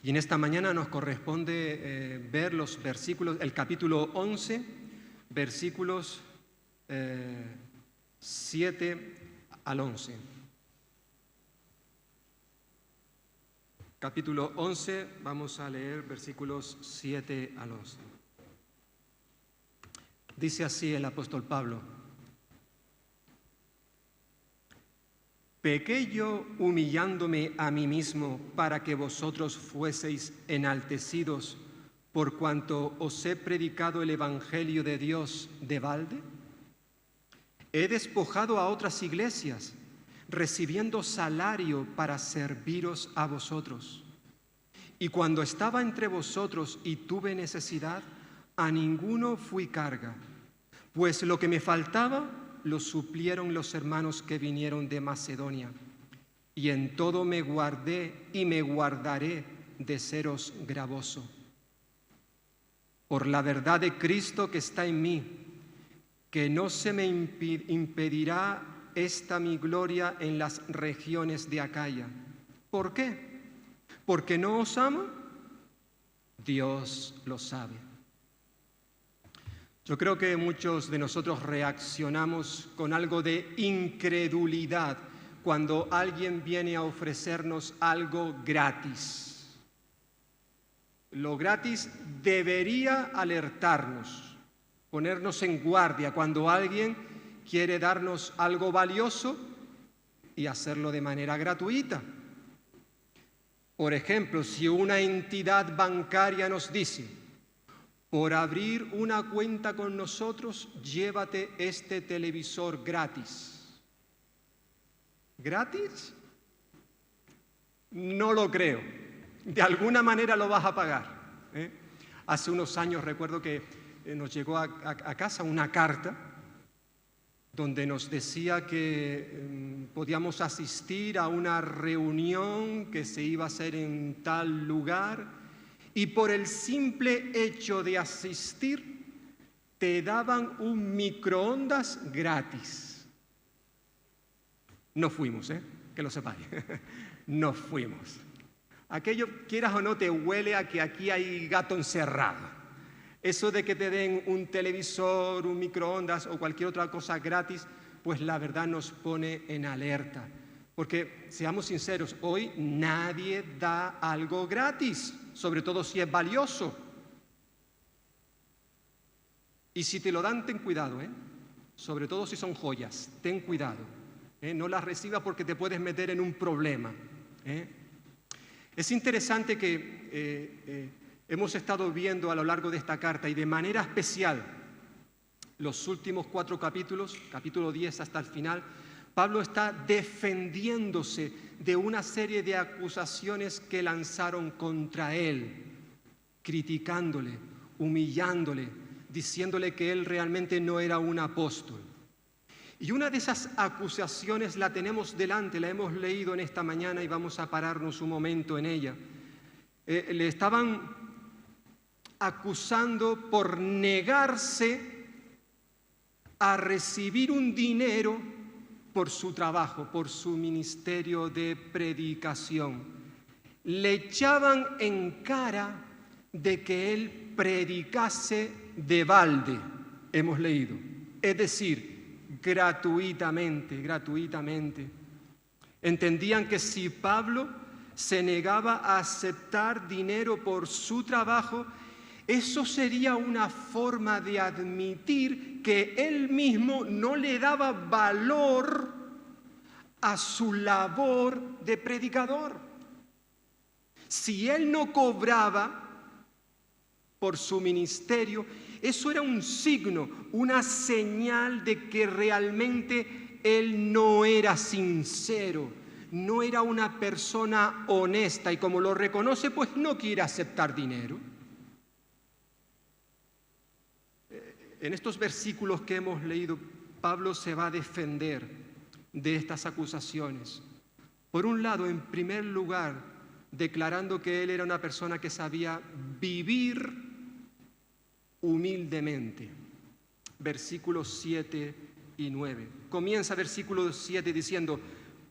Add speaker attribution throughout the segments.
Speaker 1: Y en esta mañana nos corresponde ver los versículos, el capítulo 11, versículos 7 al 11. Capítulo 11, vamos a leer versículos 7 al 11. Dice así el apóstol Pablo: ¿Pequé yo humillándome a mí mismo para que vosotros fueseis enaltecidos por cuanto os he predicado el Evangelio de Dios de balde? He despojado a otras iglesias, recibiendo salario para serviros a vosotros. Y cuando estaba entre vosotros y tuve necesidad, a ninguno fui carga, pues lo que me faltaba lo suplieron los hermanos que vinieron de Macedonia, y en todo me guardé y me guardaré de seros gravoso. Por la verdad de Cristo que está en mí, que no se me impedirá esta mi gloria en las regiones de Acaya. ¿Por qué? ¿Porque no os amo? Dios lo sabe. Yo creo que muchos de nosotros reaccionamos con algo de incredulidad cuando alguien viene a ofrecernos algo gratis. Lo gratis debería alertarnos, ponernos en guardia cuando alguien quiere darnos algo valioso y hacerlo de manera gratuita. Por ejemplo, si una entidad bancaria nos dice: por abrir una cuenta con nosotros, llévate este televisor gratis. ¿Gratis? No lo creo. De alguna manera lo vas a pagar. Hace unos años recuerdo que nos llegó a casa una carta donde nos decía que podíamos asistir a una reunión que se iba a hacer en tal lugar, y por el simple hecho de asistir te daban un microondas gratis. No fuimos, que lo sepáis. No fuimos. Aquello, quieras o no, te huele a que aquí hay gato encerrado. Eso de que te den un televisor, un microondas o cualquier otra cosa gratis, pues la verdad nos pone en alerta. Porque, seamos sinceros, hoy nadie da algo gratis, sobre todo si es valioso. Y si te lo dan, ten cuidado, sobre todo si son joyas, ten cuidado. No las recibas porque te puedes meter en un problema. Es interesante que hemos estado viendo a lo largo de esta carta, y de manera especial los últimos 4 capítulos, capítulo 10 hasta el final, Pablo está defendiéndose de una serie de acusaciones que lanzaron contra él, criticándole, humillándole, diciéndole que él realmente no era un apóstol. Y una de esas acusaciones la tenemos delante, la hemos leído en esta mañana y vamos a pararnos un momento en ella. Le estaban acusando por negarse a recibir un dinero por su trabajo, por su ministerio de predicación. Le echaban en cara de que él predicase de balde, hemos leído, es decir, gratuitamente. Entendían que si Pablo se negaba a aceptar dinero por su trabajo, eso sería una forma de admitir que él mismo no le daba valor a su labor de predicador. Si él no cobraba por su ministerio, eso era un signo, una señal de que realmente él no era sincero, no era una persona honesta, y como lo reconoce, pues no quiere aceptar dinero. En estos versículos que hemos leído, Pablo se va a defender de estas acusaciones. Por un lado, en primer lugar, declarando que él era una persona que sabía vivir humildemente. Versículos 7 y 9. Comienza versículo 7 diciendo: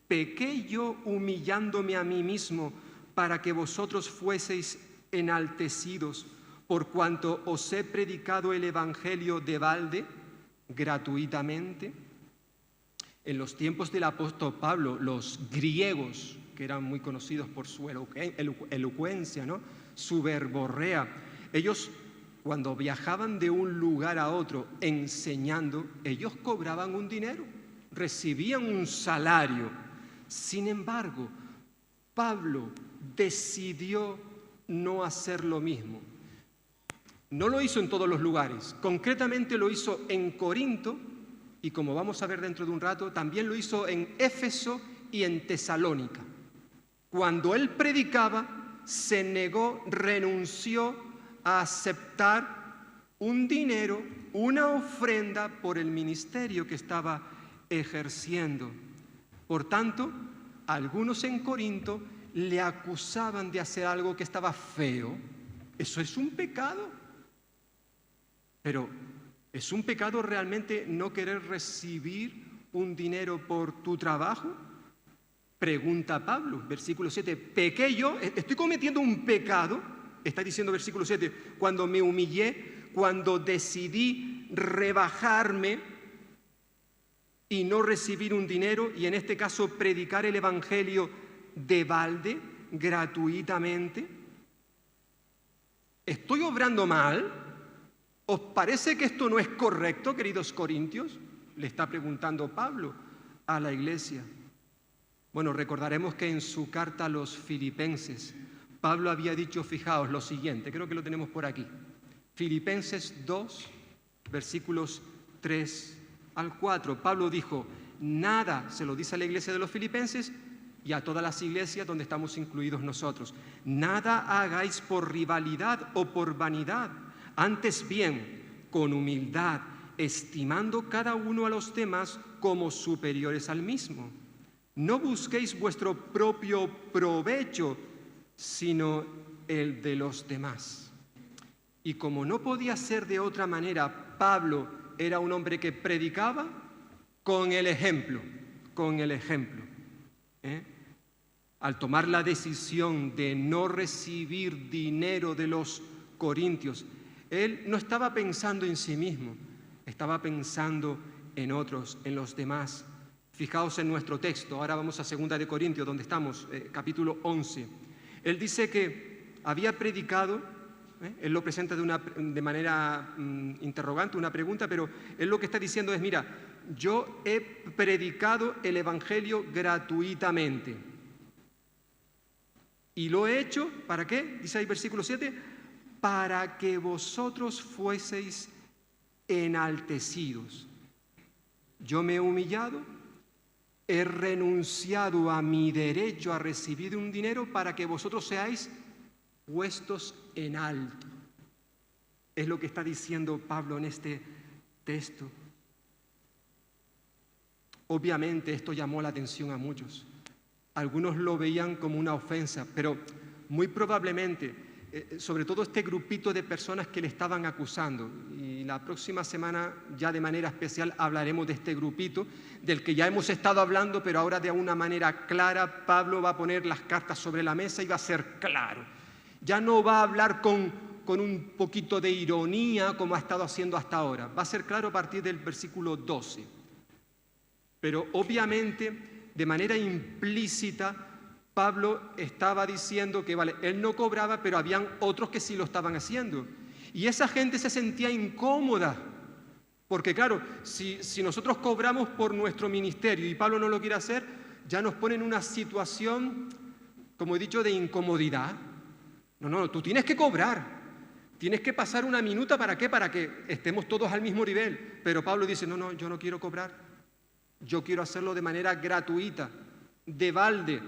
Speaker 1: pequé yo humillándome a mí mismo para que vosotros fueseis enaltecidos, por cuanto os he predicado el Evangelio de balde, gratuitamente. En los tiempos del apóstol Pablo, los griegos, que eran muy conocidos por su elocuencia, ¿no?, su verborrea, ellos cuando viajaban de un lugar a otro enseñando, ellos cobraban un dinero, recibían un salario. Sin embargo, Pablo decidió no hacer lo mismo. No lo hizo en todos los lugares, concretamente lo hizo en Corinto, y como vamos a ver dentro de un rato, también lo hizo en Éfeso y en Tesalónica. Cuando él predicaba, se negó, renunció a aceptar un dinero, una ofrenda por el ministerio que estaba ejerciendo. Por tanto, algunos en Corinto le acusaban de hacer algo que estaba feo. ¿Eso es un pecado? Pero ¿es un pecado realmente no querer recibir un dinero por tu trabajo? Pregunta Pablo, versículo 7. ¿Pequé yo? ¿Estoy cometiendo un pecado? Está diciendo versículo 7. Cuando me humillé, cuando decidí rebajarme y no recibir un dinero, y en este caso predicar el Evangelio de balde, gratuitamente. ¿Estoy obrando mal? ¿Os parece que esto no es correcto, queridos corintios? Le está preguntando Pablo a la iglesia. Bueno, recordaremos que en su carta a los filipenses, Pablo había dicho, fijaos, lo siguiente, creo que lo tenemos por aquí. Filipenses 2, versículos 3 al 4. Pablo dijo, nada, se lo dice a la iglesia de los filipenses y a todas las iglesias donde estamos incluidos nosotros, nada hagáis por rivalidad o por vanidad, antes bien, con humildad, estimando cada uno a los demás como superiores al mismo. No busquéis vuestro propio provecho, sino el de los demás. Y como no podía ser de otra manera, Pablo era un hombre que predicaba con el ejemplo, Al tomar la decisión de no recibir dinero de los corintios, él no estaba pensando en sí mismo, estaba pensando en otros, en los demás. Fijaos en nuestro texto, ahora vamos a 2 de Corintios, donde estamos, capítulo 11. Él dice que había predicado, él lo presenta de manera interrogante, una pregunta, pero él lo que está diciendo es, mira, yo he predicado el Evangelio gratuitamente. Y lo he hecho, ¿para qué? Dice ahí versículo 7, para que vosotros fueseis enaltecidos. Yo me he humillado, he renunciado a mi derecho a recibir un dinero para que vosotros seáis puestos en alto. Es lo que está diciendo Pablo en este texto. Obviamente esto llamó la atención a muchos. Algunos lo veían como una ofensa, pero muy probablemente, sobre todo este grupito de personas que le estaban acusando, y la próxima semana ya de manera especial hablaremos de este grupito, del que ya hemos estado hablando, pero ahora de una manera clara. Pablo va a poner las cartas sobre la mesa y va a ser claro. Ya no va a hablar con un poquito de ironía como ha estado haciendo hasta ahora, va a ser claro a partir del versículo 12. Pero obviamente, de manera implícita, Pablo estaba diciendo que, vale, él no cobraba, pero habían otros que sí lo estaban haciendo. Y esa gente se sentía incómoda, porque claro, si nosotros cobramos por nuestro ministerio y Pablo no lo quiere hacer, ya nos pone en una situación, como he dicho, de incomodidad. No, tú tienes que cobrar, tienes que pasar una minuta, ¿para qué? Para que estemos todos al mismo nivel. Pero Pablo dice, no, yo no quiero cobrar, yo quiero hacerlo de manera gratuita, de balde.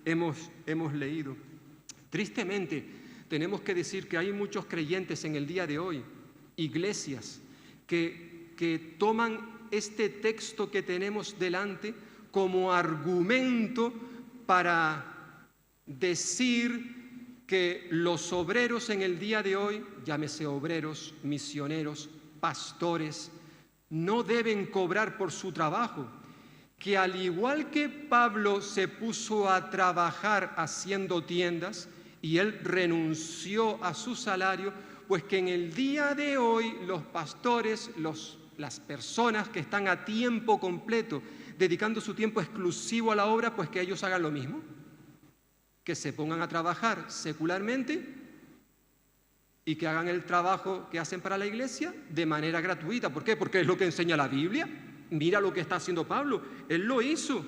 Speaker 1: Hemos leído. Tristemente, tenemos que decir que hay muchos creyentes en el día de hoy, iglesias, que toman este texto que tenemos delante como argumento para decir que los obreros en el día de hoy, llámese obreros, misioneros, pastores, no deben cobrar por su trabajo, que al igual que Pablo se puso a trabajar haciendo tiendas y él renunció a su salario, pues que en el día de hoy los pastores, las personas que están a tiempo completo, dedicando su tiempo exclusivo a la obra, pues que ellos hagan lo mismo, que se pongan a trabajar secularmente y que hagan el trabajo que hacen para la iglesia de manera gratuita. ¿Por qué? Porque es lo que enseña la Biblia. Mira lo que está haciendo Pablo, él lo hizo.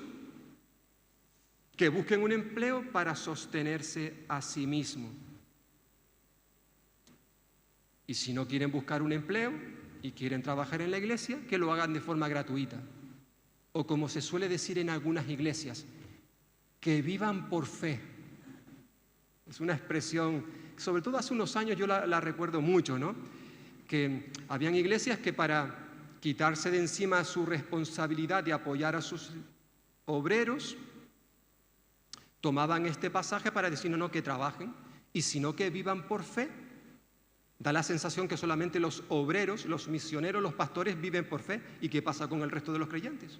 Speaker 1: Que busquen un empleo para sostenerse a sí mismo. Y si no quieren buscar un empleo y quieren trabajar en la iglesia, que lo hagan de forma gratuita. O como se suele decir en algunas iglesias, que vivan por fe. Es una expresión, sobre todo hace unos años yo la recuerdo mucho, ¿no? Que habían iglesias que para quitarse de encima su responsabilidad de apoyar a sus obreros, tomaban este pasaje para decir no, que trabajen, y sino que vivan por fe. Da la sensación que solamente los obreros, los misioneros, los pastores viven por fe. ¿Y qué pasa con el resto de los creyentes?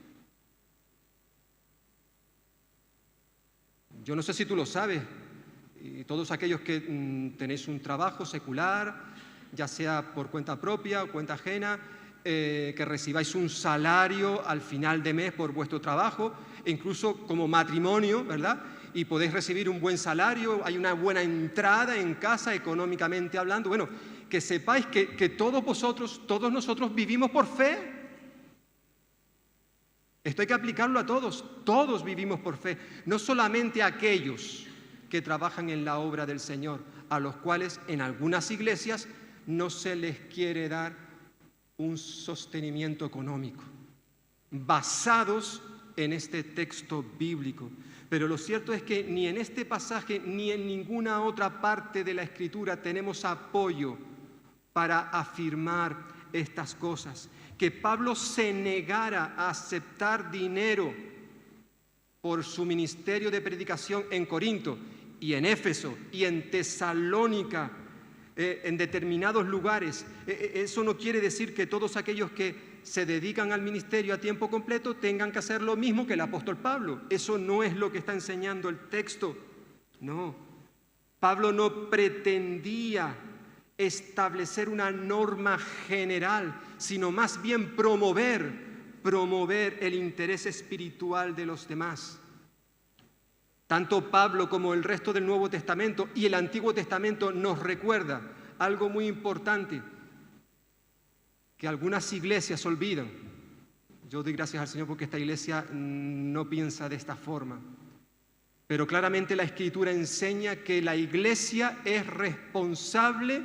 Speaker 1: Yo no sé si tú lo sabes, y todos aquellos que tenéis un trabajo secular, ya sea por cuenta propia o cuenta ajena, que recibáis un salario al final de mes por vuestro trabajo, e incluso como matrimonio, ¿verdad? Y podéis recibir un buen salario, hay una buena entrada en casa económicamente hablando. Bueno, que sepáis que todos vosotros, todos nosotros vivimos por fe. Esto hay que aplicarlo a todos vivimos por fe, no solamente aquellos que trabajan en la obra del Señor, a los cuales en algunas iglesias no se les quiere dar un sostenimiento económico, basados en este texto bíblico. Pero lo cierto es que ni en este pasaje ni en ninguna otra parte de la Escritura tenemos apoyo para afirmar estas cosas. Que Pablo se negara a aceptar dinero por su ministerio de predicación en Corinto y en Éfeso y en Tesalónica, en determinados lugares. Eso no quiere decir que todos aquellos que se dedican al ministerio a tiempo completo tengan que hacer lo mismo que el apóstol Pablo. Eso no es lo que está enseñando el texto. No. Pablo no pretendía establecer una norma general, sino más bien promover el interés espiritual de los demás. Tanto Pablo como el resto del Nuevo Testamento y el Antiguo Testamento nos recuerda algo muy importante que algunas iglesias olvidan. Yo doy gracias al Señor porque esta iglesia no piensa de esta forma. Pero claramente la Escritura enseña que la iglesia es responsable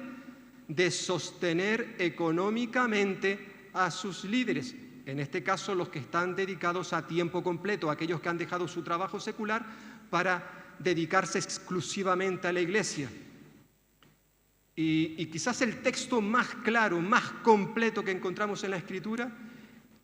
Speaker 1: de sostener económicamente a sus líderes. En este caso, los que están dedicados a tiempo completo, aquellos que han dejado su trabajo secular para dedicarse exclusivamente a la iglesia. Y quizás el texto más claro, más completo que encontramos en la Escritura,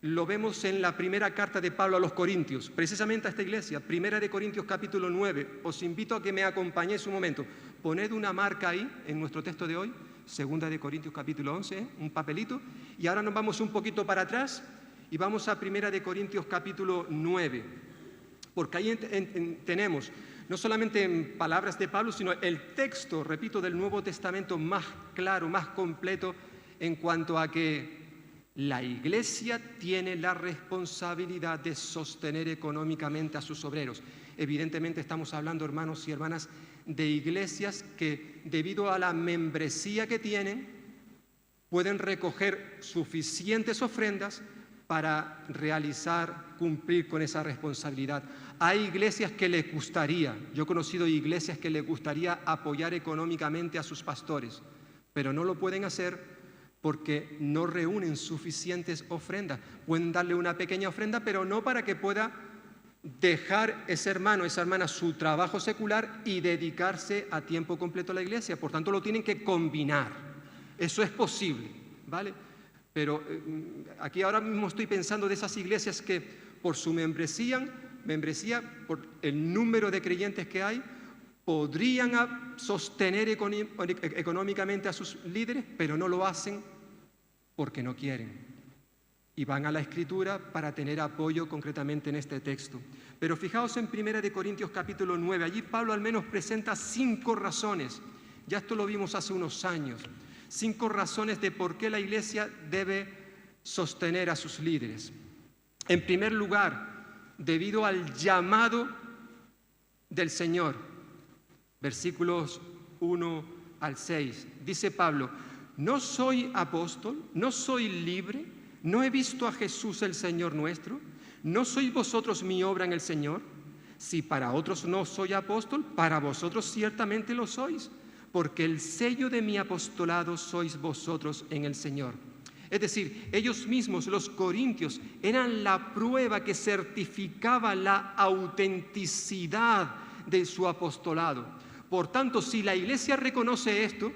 Speaker 1: lo vemos en la primera carta de Pablo a los Corintios, precisamente a esta iglesia, Primera de Corintios capítulo 9. Os invito a que me acompañéis un momento. Poned una marca ahí en nuestro texto de hoy, Segunda de Corintios capítulo 11, un papelito, y ahora nos vamos un poquito para atrás y vamos a Primera de Corintios capítulo 9, porque ahí tenemos no solamente en palabras de Pablo, sino el texto, repito, del Nuevo Testamento más claro, más completo en cuanto a que la iglesia tiene la responsabilidad de sostener económicamente a sus obreros. Evidentemente estamos hablando, hermanos y hermanas, de iglesias que debido a la membresía que tienen pueden recoger suficientes ofrendas para cumplir con esa responsabilidad. Hay iglesias que les gustaría, yo he conocido iglesias que les gustaría apoyar económicamente a sus pastores, pero no lo pueden hacer porque no reúnen suficientes ofrendas. Pueden darle una pequeña ofrenda, pero no para que pueda dejar ese hermano, esa hermana, su trabajo secular y dedicarse a tiempo completo a la iglesia. Por tanto, lo tienen que combinar. Eso es posible, ¿vale? Pero aquí ahora mismo estoy pensando de esas iglesias que por su membresía, por el número de creyentes que hay, podrían sostener económicamente a sus líderes, pero no lo hacen porque no quieren. y van a la Escritura para tener apoyo concretamente en este texto. Pero fijaos en 1 Corintios capítulo 9, allí Pablo al menos presenta 5 razones, ya esto lo vimos hace unos años, 5 razones de por qué la Iglesia debe sostener a sus líderes. En primer lugar, debido al llamado del Señor, versículos 1 al 6, dice Pablo: no soy apóstol, no soy libre, no he visto a Jesús el Señor nuestro, ¿no sois vosotros mi obra en el Señor? Si para otros no soy apóstol, para vosotros ciertamente lo sois, porque el sello de mi apostolado sois vosotros en el Señor. Es decir, ellos mismos, los corintios, eran la prueba que certificaba la autenticidad de su apostolado. Por tanto, si la Iglesia reconoce esto,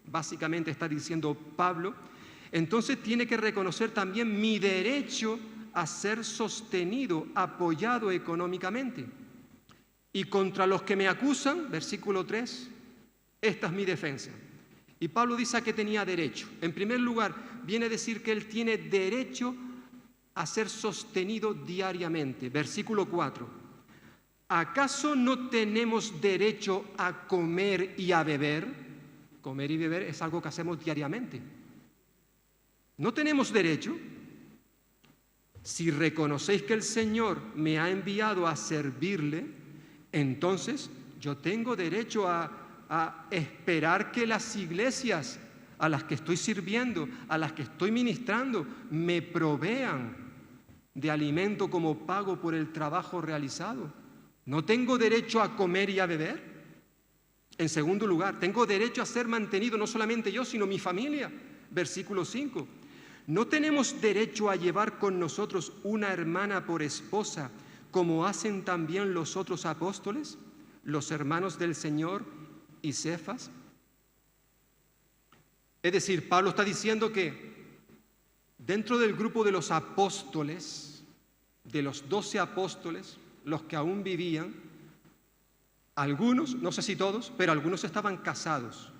Speaker 1: básicamente está diciendo Pablo, entonces tiene que reconocer también mi derecho a ser sostenido, apoyado económicamente. Y contra los que me acusan, versículo 3, esta es mi defensa. Y Pablo dice a que tenía derecho. En primer lugar, viene a decir que él tiene derecho a ser sostenido diariamente. Versículo 4. ¿Acaso no tenemos derecho a comer y a beber? Comer y beber es algo que hacemos diariamente. ¿No tenemos derecho? Si reconocéis que el Señor me ha enviado a servirle, entonces yo tengo derecho a esperar que las iglesias a las que estoy sirviendo, a las que estoy ministrando, me provean de alimento como pago por el trabajo realizado. ¿No tengo derecho a comer y a beber? En segundo lugar, tengo derecho a ser mantenido no solamente yo, sino mi familia. Versículo 5. ¿No tenemos derecho a llevar con nosotros una hermana por esposa, como hacen también los otros apóstoles, los hermanos del Señor y Cefas? Es decir, Pablo está diciendo que dentro del grupo de los apóstoles, de los 12 apóstoles, los que aún vivían, algunos, no sé si todos, pero algunos estaban casados.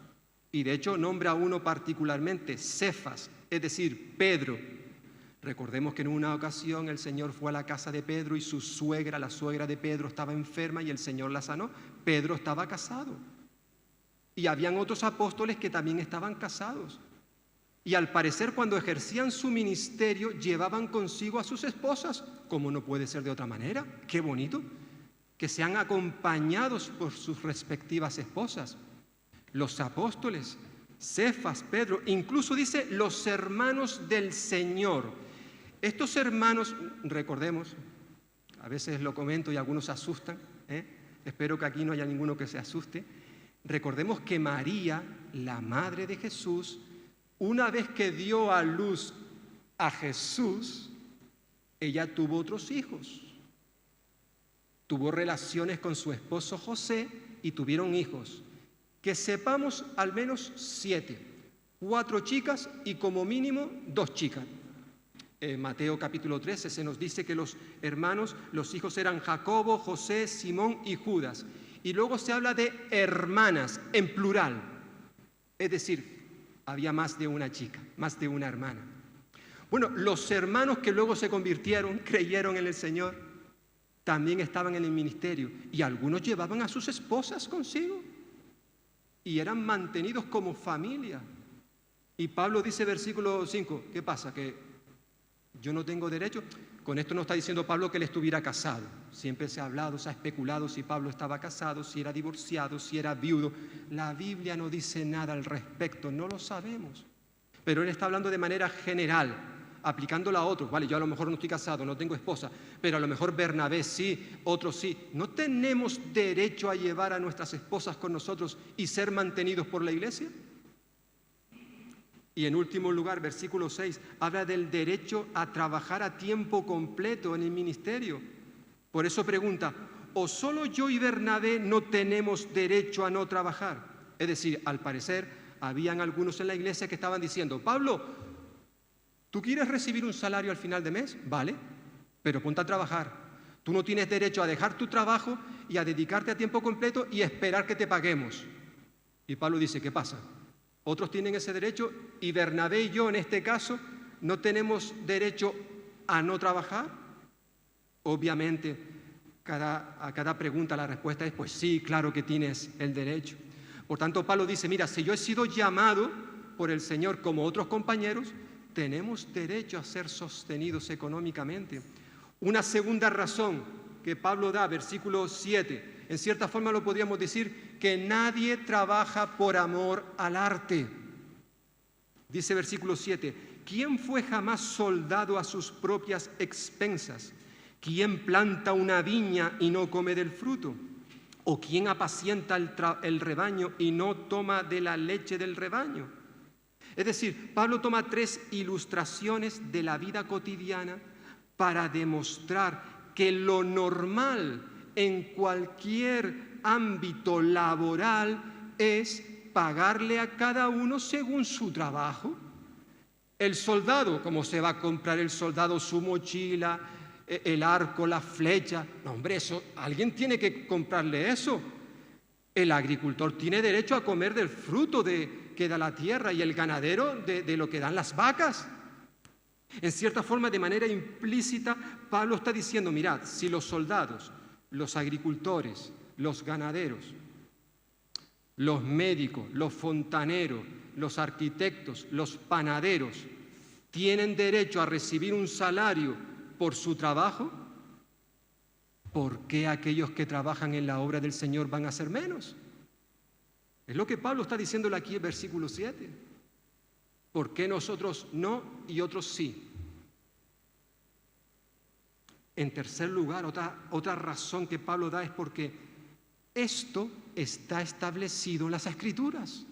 Speaker 1: Y de hecho nombra a uno particularmente, Cefas, es decir, Pedro. Recordemos que en una ocasión el Señor fue a la casa de Pedro y su suegra, la suegra de Pedro, estaba enferma y el Señor la sanó. Pedro estaba casado. Y habían otros apóstoles que también estaban casados. Y al parecer cuando ejercían su ministerio llevaban consigo a sus esposas, como no puede ser de otra manera. ¡Qué bonito! Que sean acompañados por sus respectivas esposas. Los apóstoles, Cefas, Pedro, incluso dice los hermanos del Señor. Estos hermanos, recordemos, a veces lo comento y algunos se asustan, espero que aquí no haya ninguno que se asuste. Recordemos que María, la madre de Jesús, una vez que dio a luz a Jesús, ella tuvo otros hijos. Tuvo relaciones con su esposo José y tuvieron hijos. Que sepamos al menos 7, 4 chicas y como mínimo 2 chicas. En Mateo capítulo 13 se nos dice que los hermanos, los hijos eran Jacobo, José, Simón y Judas. Y luego se habla de hermanas en plural. Es decir, había más de una chica, más de una hermana. Bueno, los hermanos que luego se convirtieron, creyeron en el Señor, también estaban en el ministerio. Y algunos llevaban a sus esposas consigo. Y eran mantenidos como familia. Y Pablo dice, versículo 5, ¿qué pasa? ¿Que yo no tengo derecho? Con esto no está diciendo Pablo que él estuviera casado. Siempre se ha hablado, se ha especulado si Pablo estaba casado, si era divorciado, si era viudo. La Biblia no dice nada al respecto, no lo sabemos. Pero él está hablando de manera general, aplicándola a otros. Vale, yo a lo mejor no estoy casado, no tengo esposa, pero a lo mejor Bernabé sí, otros sí. ¿No tenemos derecho a llevar a nuestras esposas con nosotros y ser mantenidos por la iglesia? Y en último lugar, versículo 6, habla del derecho a trabajar a tiempo completo en el ministerio. Por eso pregunta, ¿o solo yo y Bernabé no tenemos derecho a no trabajar? Es decir, al parecer, habían algunos en la iglesia que estaban diciendo, Pablo, ¿tú quieres recibir un salario al final de mes? Vale, pero ponte a trabajar. Tú no tienes derecho a dejar tu trabajo y a dedicarte a tiempo completo y esperar que te paguemos. Y Pablo dice, ¿qué pasa? Otros tienen ese derecho y Bernabé y yo en este caso ¿No tenemos derecho a no trabajar? Obviamente, a cada pregunta la respuesta es, pues sí, claro que tienes el derecho. Por tanto, Pablo dice, mira, si yo he sido llamado por el Señor como otros compañeros, tenemos derecho a ser sostenidos económicamente. Una segunda razón que Pablo da, versículo 7, en cierta forma lo podríamos decir, que nadie trabaja por amor al arte. Dice versículo 7, ¿quién fue jamás soldado a sus propias expensas? ¿Quién planta una viña y no come del fruto? ¿O quién apacienta el rebaño y no toma de la leche del rebaño? Es decir, Pablo toma 3 ilustraciones de la vida cotidiana para demostrar que lo normal en cualquier ámbito laboral es pagarle a cada uno según su trabajo. El soldado, ¿cómo se va a comprar el soldado su mochila, el arco, la flecha? No, hombre, eso, alguien tiene que comprarle eso. El agricultor tiene derecho a comer del fruto que da la tierra y el ganadero de lo que dan las vacas. En cierta forma, de manera implícita, Pablo está diciendo, mirad, si los soldados, los agricultores, los ganaderos, los médicos, los fontaneros, los arquitectos, los panaderos, tienen derecho a recibir un salario por su trabajo, ¿por qué aquellos que trabajan en la obra del Señor van a ser menos? Es lo que Pablo está diciéndole aquí en versículo 7. ¿Por qué nosotros no y otros sí? En tercer lugar, otra razón que Pablo da es porque esto está establecido en las Escrituras.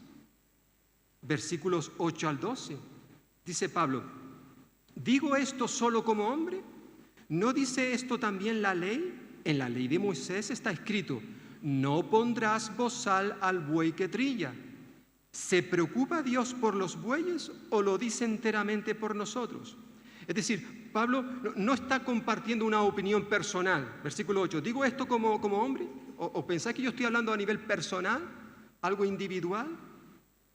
Speaker 1: Versículos 8 al 12. Dice Pablo, ¿digo esto solo como hombre? ¿No dice esto también la ley? En la ley de Moisés está escrito, no pondrás bozal al buey que trilla. ¿Se preocupa Dios por los bueyes o lo dice enteramente por nosotros? Es decir, Pablo no está compartiendo una opinión personal. Versículo 8, ¿digo esto como hombre? ¿O pensáis que yo estoy hablando a nivel personal? ¿Algo individual?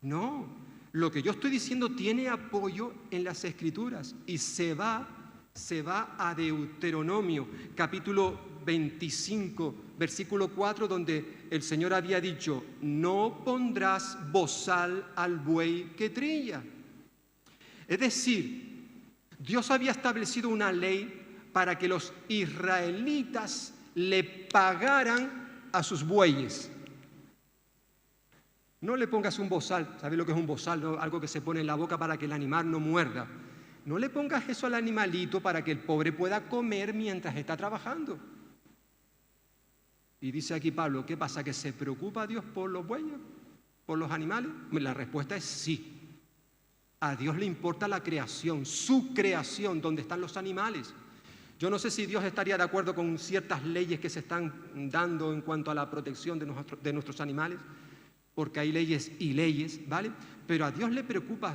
Speaker 1: No, lo que yo estoy diciendo tiene apoyo en las Escrituras y se va a Deuteronomio, capítulo 25, versículo 4, donde el Señor había dicho, no pondrás bozal al buey que trilla. Es decir, Dios había establecido una ley para que los israelitas le pagaran a sus bueyes. No le pongas un bozal, ¿sabes lo que es un bozal? ¿No? Algo que se pone en la boca para que el animal no muerda. No le pongas eso al animalito para que el pobre pueda comer mientras está trabajando. Y dice aquí Pablo, ¿qué pasa? ¿Que se preocupa Dios por los bueyes? ¿Por los animales? La respuesta es sí. A Dios le importa la creación, su creación, donde están los animales. Yo no sé si Dios estaría de acuerdo con ciertas leyes que se están dando en cuanto a la protección de nuestros animales, porque hay leyes y leyes, ¿vale? Pero a Dios le preocupa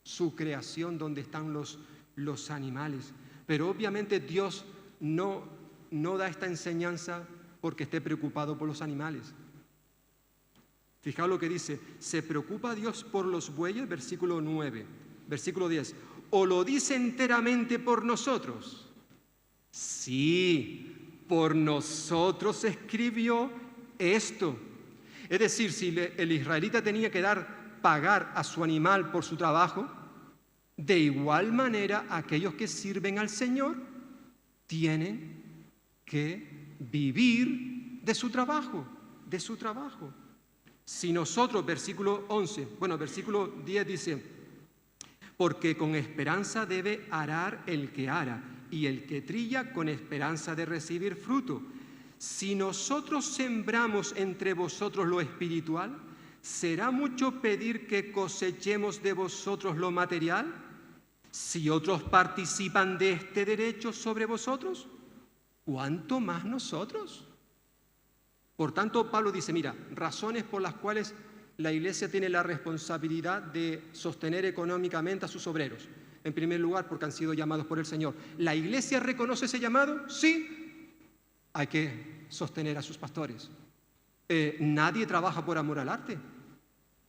Speaker 1: su creación, donde están los animales. Pero obviamente Dios no da esta enseñanza porque esté preocupado por los animales. Fijaos lo que dice, ¿se preocupa Dios por los bueyes? Versículo 9, versículo 10, ¿o lo dice enteramente por nosotros? Sí, por nosotros escribió esto. Es decir, si el israelita tenía que pagar a su animal por su trabajo, de igual manera aquellos que sirven al Señor tienen que vivir de su trabajo, Si nosotros, versículo 11, versículo 10 dice, porque con esperanza debe arar el que ara, y el que trilla con esperanza de recibir fruto. Si nosotros sembramos entre vosotros lo espiritual, ¿será mucho pedir que cosechemos de vosotros lo material? Si otros participan de este derecho sobre vosotros, ¿cuánto más nosotros? Por tanto, Pablo dice, mira, razones por las cuales la Iglesia tiene la responsabilidad de sostener económicamente a sus obreros. En primer lugar, porque han sido llamados por el Señor. ¿La Iglesia reconoce ese llamado? Sí. Hay que sostener a sus pastores. Nadie trabaja por amor al arte.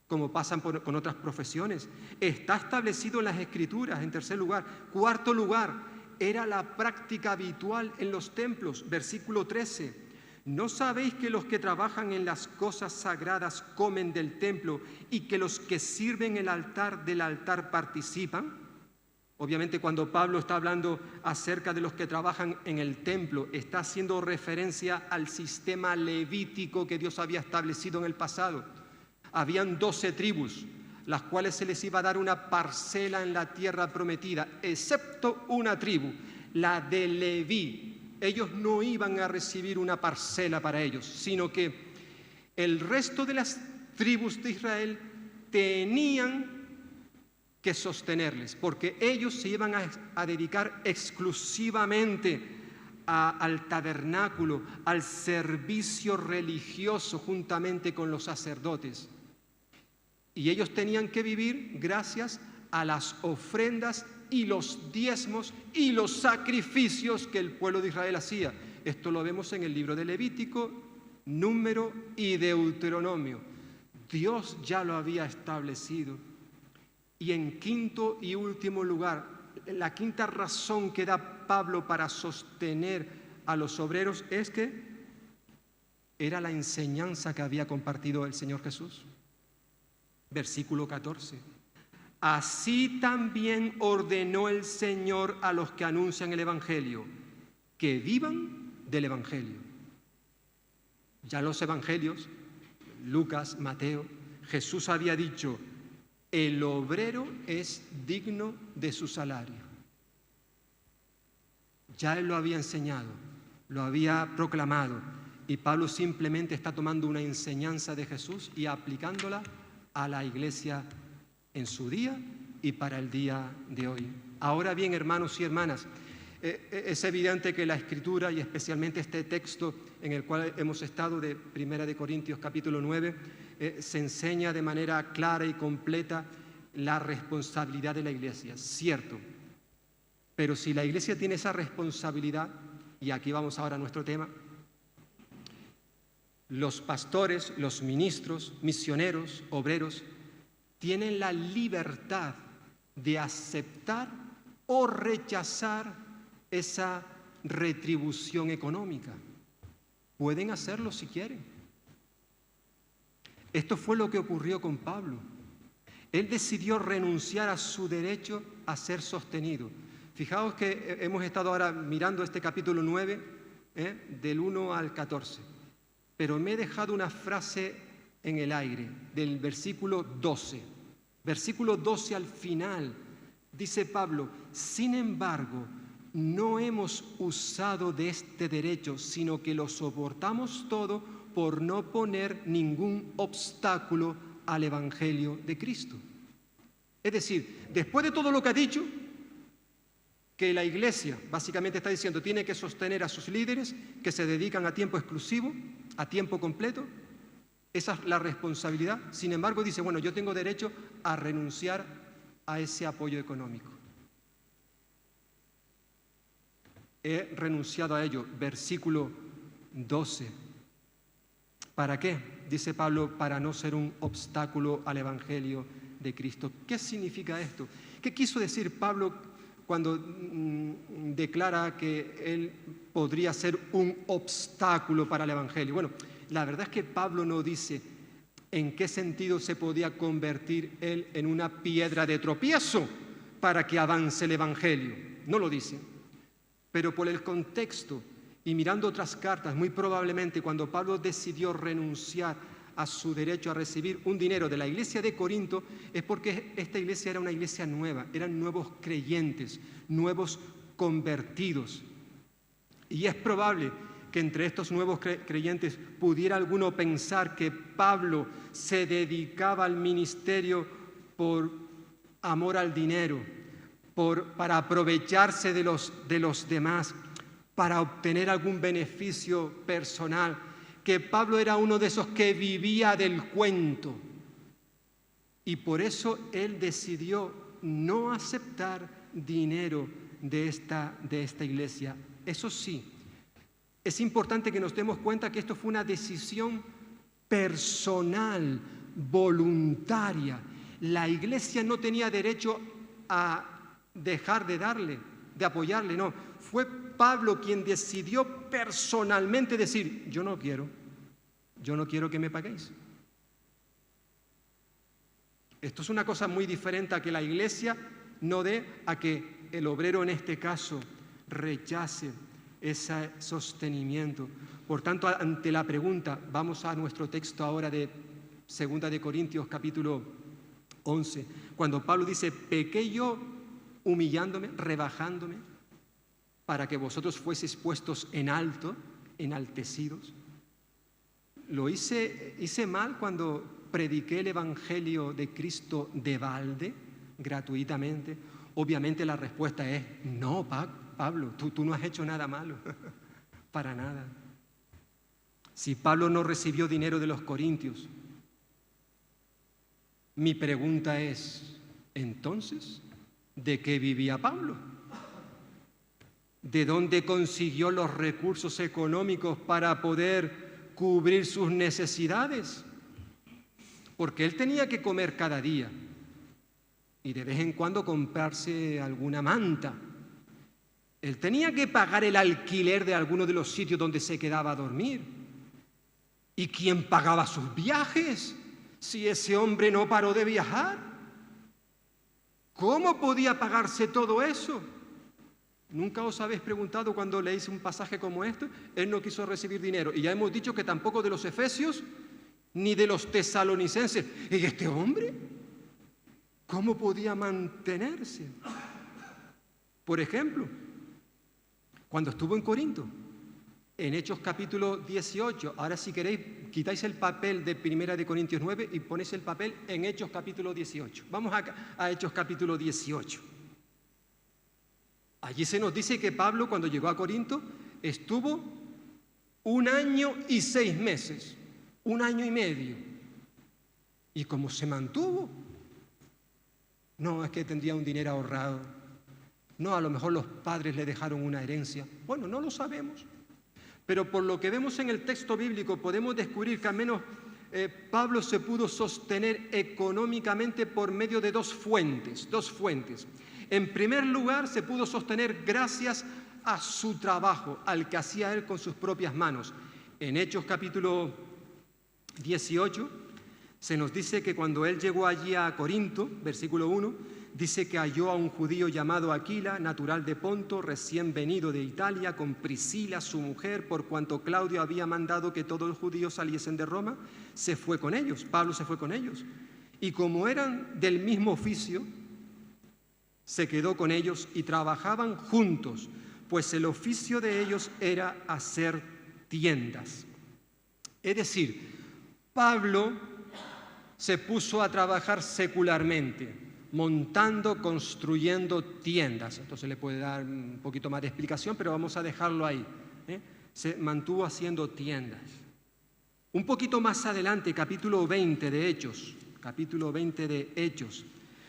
Speaker 1: como pasan con otras profesiones. Está establecido en las Escrituras, en tercer lugar. Cuarto lugar, era la práctica habitual en los templos. Versículo 13. ¿No sabéis que los que trabajan en las cosas sagradas comen del templo y que los que sirven el altar del altar participan? Obviamente, cuando Pablo está hablando acerca de los que trabajan en el templo, está haciendo referencia al sistema levítico que Dios había establecido en el pasado. Habían 12 tribus, las cuales se les iba a dar una parcela en la tierra prometida, excepto una tribu, la de Leví. Ellos no iban a recibir una parcela para ellos, sino que el resto de las tribus de Israel tenían que sostenerles, porque ellos se iban a dedicar exclusivamente al tabernáculo, al servicio religioso juntamente con los sacerdotes. Y ellos tenían que vivir gracias a las ofrendas y los diezmos y los sacrificios que el pueblo de Israel hacía. Esto lo vemos en el libro de Levítico, Número y Deuteronomio. Dios ya lo había establecido. Y en quinto y último lugar, la quinta razón que da Pablo para sostener a los obreros es que era la enseñanza que había compartido el Señor Jesús. Versículo 14. Así también ordenó el Señor a los que anuncian el Evangelio, que vivan del Evangelio. Ya en los Evangelios, Lucas, Mateo, Jesús había dicho: el obrero es digno de su salario. Ya él lo había enseñado, lo había proclamado, y Pablo simplemente está tomando una enseñanza de Jesús y aplicándola a la iglesia en su día y para el día de hoy. Ahora bien, hermanos y hermanas, es evidente que la Escritura, y especialmente este texto en el cual hemos estado de 1 Corintios capítulo 9, se enseña de manera clara y completa la responsabilidad de la iglesia, cierto. Pero si la iglesia tiene esa responsabilidad, y aquí vamos ahora a nuestro tema, los pastores, los ministros, misioneros, obreros, tienen la libertad de aceptar o rechazar esa retribución económica. Pueden hacerlo si quieren. Esto fue lo que ocurrió con Pablo. Él decidió renunciar a su derecho a ser sostenido. Fijaos que hemos estado ahora mirando este capítulo 9, del 1 al 14. Pero me he dejado una frase en el aire, del versículo 12. Versículo 12 al final, dice Pablo: sin embargo, no hemos usado de este derecho, sino que lo soportamos todo por no poner ningún obstáculo al Evangelio de Cristo. Es decir, después de todo lo que ha dicho, que la iglesia, básicamente está diciendo, tiene que sostener a sus líderes que se dedican a tiempo exclusivo, a tiempo completo. Esa es la responsabilidad. Sin embargo, dice, bueno, yo tengo derecho a renunciar a ese apoyo económico. He renunciado a ello. Versículo 12. ¿Para qué? Dice Pablo, para no ser un obstáculo al Evangelio de Cristo. ¿Qué significa esto? ¿Qué quiso decir Pablo cuando declara que él podría ser un obstáculo para el Evangelio? Bueno, la verdad es que Pablo no dice en qué sentido se podía convertir él en una piedra de tropiezo para que avance el Evangelio. No lo dice. Pero por el contexto y mirando otras cartas, muy probablemente cuando Pablo decidió renunciar a su derecho a recibir un dinero de la iglesia de Corinto, es porque esta iglesia era una iglesia nueva, eran nuevos creyentes, nuevos convertidos. Y es probable que entre estos nuevos creyentes pudiera alguno pensar que Pablo se dedicaba al ministerio por amor al dinero, para aprovecharse de los demás, para obtener algún beneficio personal, que Pablo era uno de esos que vivía del cuento. Y por eso él decidió no aceptar dinero de esta iglesia. Eso sí, es importante que nos demos cuenta que esto fue una decisión personal voluntaria. La iglesia no tenía derecho a dejar de darle, de apoyarle, no. Fue Pablo quien decidió personalmente decir, yo no quiero que me paguéis. Esto es una cosa muy diferente a que la iglesia no dé, a que el obrero en este caso rechace ese sostenimiento. Por tanto, ante la pregunta, vamos a nuestro texto ahora de 2 de Corintios capítulo 11, cuando Pablo dice, pequé yo humillándome, rebajándome, para que vosotros fueseis puestos en alto, enaltecidos. ¿Lo hice mal cuando prediqué el Evangelio de Cristo de balde, gratuitamente? Obviamente la respuesta es, no, Pablo, tú no has hecho nada malo, para nada. Si Pablo no recibió dinero de los corintios, mi pregunta es, entonces, ¿de qué vivía Pablo? ¿De dónde consiguió los recursos económicos para poder cubrir sus necesidades? Porque él tenía que comer cada día y de vez en cuando comprarse alguna manta. Él tenía que pagar el alquiler de alguno de los sitios donde se quedaba a dormir. ¿Y quién pagaba sus viajes si ese hombre no paró de viajar? ¿Cómo podía pagarse todo eso? ¿Nunca os habéis preguntado cuando leéis un pasaje como este? Él no quiso recibir dinero. Y ya hemos dicho que tampoco de los efesios ni de los tesalonicenses. ¿Y este hombre? ¿Cómo podía mantenerse? Por ejemplo, cuando estuvo en Corinto, en Hechos capítulo 18, ahora si queréis, quitáis el papel de 1 de Corintios 9 y ponéis el papel en Hechos capítulo 18. Vamos a Hechos capítulo 18. Allí se nos dice que Pablo, cuando llegó a Corinto, estuvo 1 año y 6 meses, 1 año y medio. ¿Y cómo se mantuvo? No, es que tendría un dinero ahorrado. No, a lo mejor los padres le dejaron una herencia. Bueno, no lo sabemos. Pero por lo que vemos en el texto bíblico podemos descubrir que al menos Pablo se pudo sostener económicamente por medio de dos fuentes. En primer lugar, se pudo sostener gracias a su trabajo, al que hacía él con sus propias manos. En Hechos capítulo 18 se nos dice que cuando él llegó allí a Corinto, versículo 1, dice que halló a un judío llamado Aquila, natural de Ponto, recién venido de Italia, con Priscila, su mujer, por cuanto Claudio había mandado que todos los judíos saliesen de Roma, se fue con ellos, Pablo se fue con ellos. Y como eran del mismo oficio, se quedó con ellos y trabajaban juntos, pues el oficio de ellos era hacer tiendas. Es decir, Pablo se puso a trabajar secularmente, montando, construyendo tiendas. Esto se le puede dar un poquito más de explicación, pero vamos a dejarlo ahí. Se mantuvo haciendo tiendas. Un poquito más adelante, capítulo 20 de Hechos,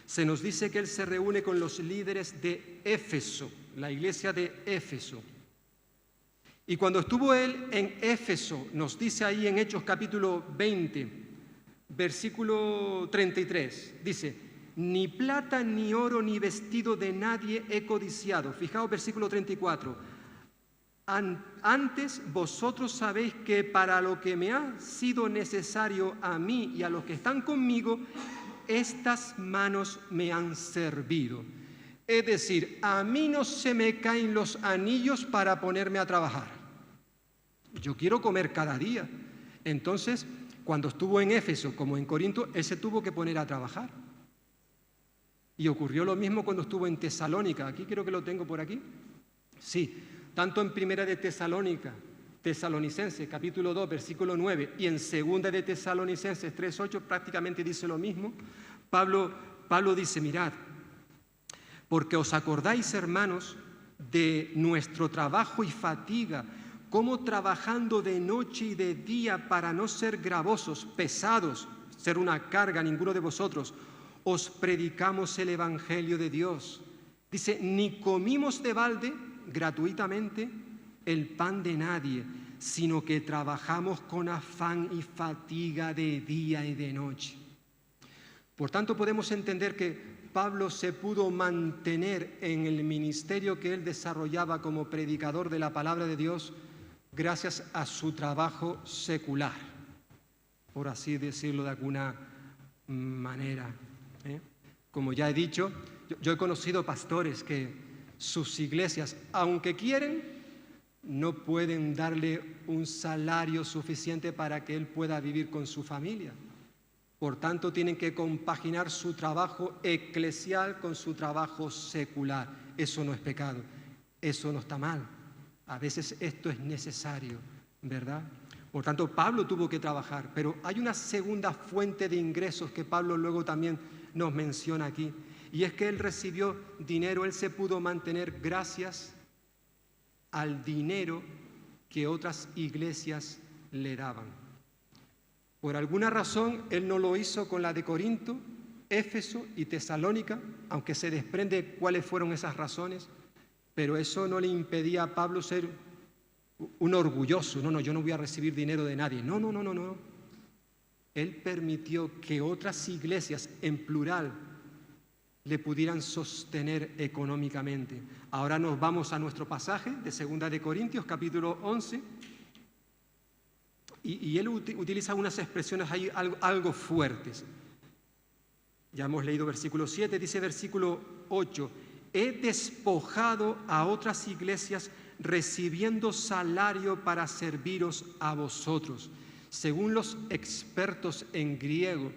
Speaker 1: se nos dice que él se reúne con los líderes de Éfeso, la iglesia de Éfeso. Y cuando estuvo él en Éfeso, nos dice ahí en Hechos capítulo 20, versículo 33, dice, ni plata, ni oro, ni vestido de nadie he codiciado. Fijaos, versículo 34. Antes vosotros sabéis que para lo que me ha sido necesario a mí y a los que están conmigo, estas manos me han servido. Es decir, a mí no se me caen los anillos para ponerme a trabajar. Yo quiero comer cada día. Entonces, cuando estuvo en Éfeso como en Corinto, él se tuvo que poner a trabajar. Y ocurrió lo mismo cuando estuvo en Tesalónica. Aquí creo que lo tengo por aquí. Sí, tanto en Primera de Tesalonicenses, capítulo 2, versículo 9, y en Segunda de Tesalonicenses 3:8, prácticamente dice lo mismo. Pablo dice, mirad, porque os acordáis, hermanos, de nuestro trabajo y fatiga, cómo trabajando de noche y de día para no ser gravosos, pesados, ser una carga a ninguno de vosotros, os predicamos el Evangelio de Dios. Dice, ni comimos de balde, gratuitamente, el pan de nadie, sino que trabajamos con afán y fatiga de día y de noche. Por tanto, podemos entender que Pablo se pudo mantener en el ministerio que él desarrollaba como predicador de la palabra de Dios gracias a su trabajo secular, por así decirlo de alguna manera. Como ya he dicho, yo he conocido pastores que sus iglesias, aunque quieren, no pueden darle un salario suficiente para que él pueda vivir con su familia. Por tanto, tienen que compaginar su trabajo eclesial con su trabajo secular. Eso no es pecado, eso no está mal. A veces esto es necesario, ¿verdad? Por tanto, Pablo tuvo que trabajar, pero hay una segunda fuente de ingresos que Pablo luego también nos menciona aquí, y es que él recibió dinero, él se pudo mantener gracias al dinero que otras iglesias le daban. Por alguna razón, él no lo hizo con la de Corinto, Éfeso y Tesalónica, aunque se desprende cuáles fueron esas razones, pero eso no le impedía a Pablo ser un orgulloso. No, yo no voy a recibir dinero de nadie. No. Él permitió que otras iglesias, en plural, le pudieran sostener económicamente. Ahora nos vamos a nuestro pasaje de 2 de Corintios, capítulo 11, y él utiliza unas expresiones ahí algo fuertes. Ya hemos leído versículo 7, dice versículo 8, he despojado a otras iglesias recibiendo salario para serviros a vosotros, según los expertos en griego.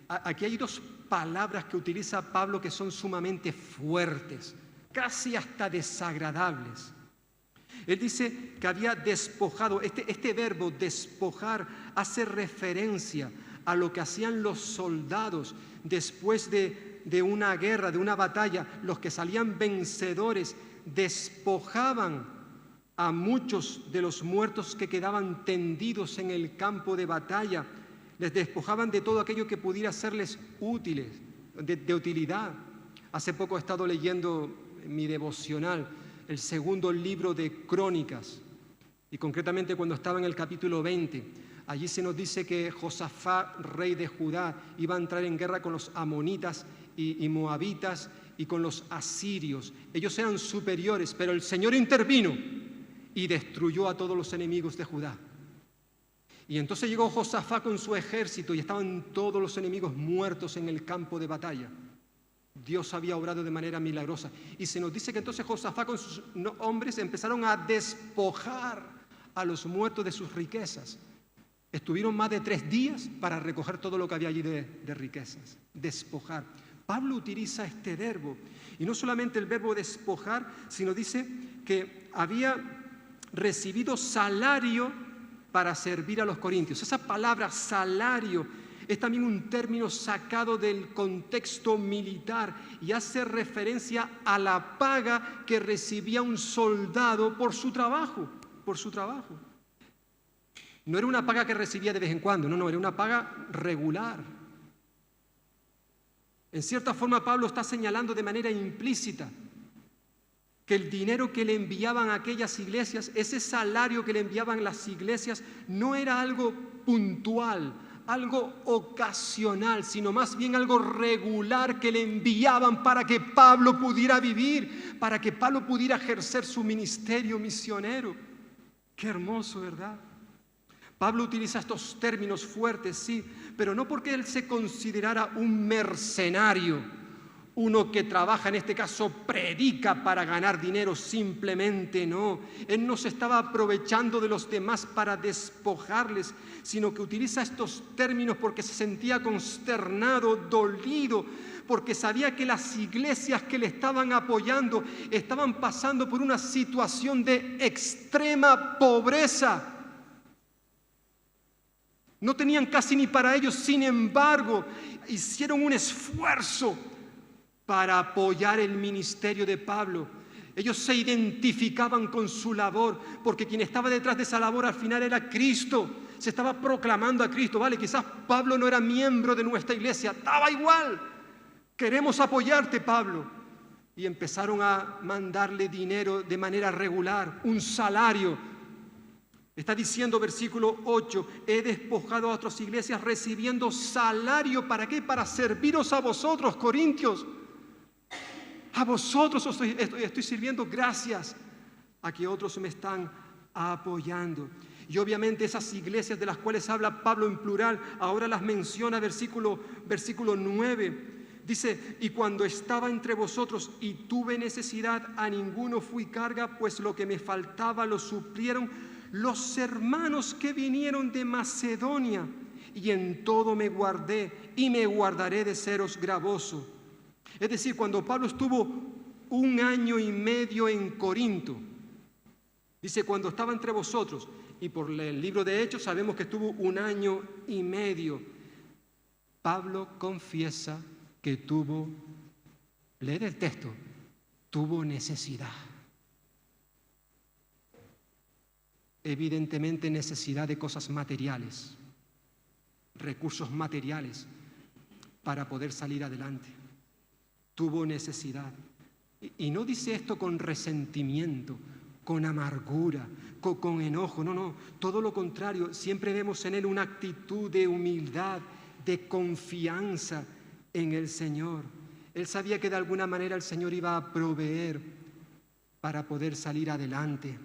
Speaker 1: Aquí hay dos palabras que utiliza Pablo que son sumamente fuertes, casi hasta desagradables. Él dice que había despojado. Este verbo despojar hace referencia a lo que hacían los soldados después de una guerra, de una batalla. Los que salían vencedores despojaban a muchos de los muertos que quedaban tendidos en el campo de batalla. Les despojaban de todo aquello que pudiera serles útiles, de utilidad. Hace poco he estado leyendo mi devocional, el segundo libro de Crónicas, y concretamente cuando estaba en el capítulo 20, allí se nos dice que Josafat, rey de Judá, iba a entrar en guerra con los amonitas y moabitas y con los asirios. Ellos eran superiores, pero el Señor intervino y destruyó a todos los enemigos de Judá. Y entonces llegó Josafat con su ejército y estaban todos los enemigos muertos en el campo de batalla. Dios había obrado de manera milagrosa. Y se nos dice que entonces Josafat con sus hombres empezaron a despojar a los muertos de sus riquezas. Estuvieron más de 3 días para recoger todo lo que había allí de riquezas. Despojar. Pablo utiliza este verbo. Y no solamente el verbo despojar, sino dice que había recibido salario para servir a los corintios. Esa palabra salario es también un término sacado del contexto militar y hace referencia a la paga que recibía un soldado por su trabajo, No era una paga que recibía de vez en cuando, no, era una paga regular. En cierta forma, Pablo está señalando de manera implícita que el dinero que le enviaban a aquellas iglesias, ese salario que le enviaban las iglesias, no era algo puntual, algo ocasional, sino más bien algo regular que le enviaban para que Pablo pudiera vivir, para que Pablo pudiera ejercer su ministerio misionero. Qué hermoso, ¿verdad? Pablo utiliza estos términos fuertes, sí, pero no porque él se considerara un mercenario, uno que trabaja, en este caso predica para ganar dinero, simplemente no. Él no se estaba aprovechando de los demás para despojarles, sino que utiliza estos términos porque se sentía consternado, dolido, porque sabía que las iglesias que le estaban apoyando estaban pasando por una situación de extrema pobreza. No tenían casi ni para ellos, sin embargo, hicieron un esfuerzo para apoyar el ministerio de Pablo. Ellos se identificaban con su labor, porque quien estaba detrás de esa labor al final era Cristo. Se estaba proclamando a Cristo. Vale, quizás Pablo no era miembro de nuestra iglesia, daba igual. Queremos apoyarte, Pablo. Y empezaron a mandarle dinero de manera regular, un salario, Está diciendo versículo 8, he despojado a otras iglesias recibiendo salario. ¿Para qué? Para serviros a vosotros, corintios. A vosotros estoy sirviendo gracias a que otros me están apoyando. Y obviamente esas iglesias de las cuales habla Pablo en plural, ahora las menciona versículo 9. Dice, y cuando estaba entre vosotros y tuve necesidad, a ninguno fui carga, pues lo que me faltaba lo suplieron los hermanos que vinieron de Macedonia, y en todo me guardé y me guardaré de seros gravoso. Es decir, cuando Pablo estuvo 1 año y medio en Corinto, dice, cuando estaba entre vosotros, y por el libro de Hechos sabemos que estuvo 1 año y medio, Pablo confiesa que tuvo, lee el texto, tuvo necesidad. Evidentemente necesidad de cosas materiales, recursos materiales para poder salir adelante. Tuvo necesidad. Y no dice esto con resentimiento, con amargura, con enojo, no, todo lo contrario. Siempre vemos en él una actitud de humildad, de confianza en el Señor. Él sabía que de alguna manera el Señor iba a proveer para poder salir adelante.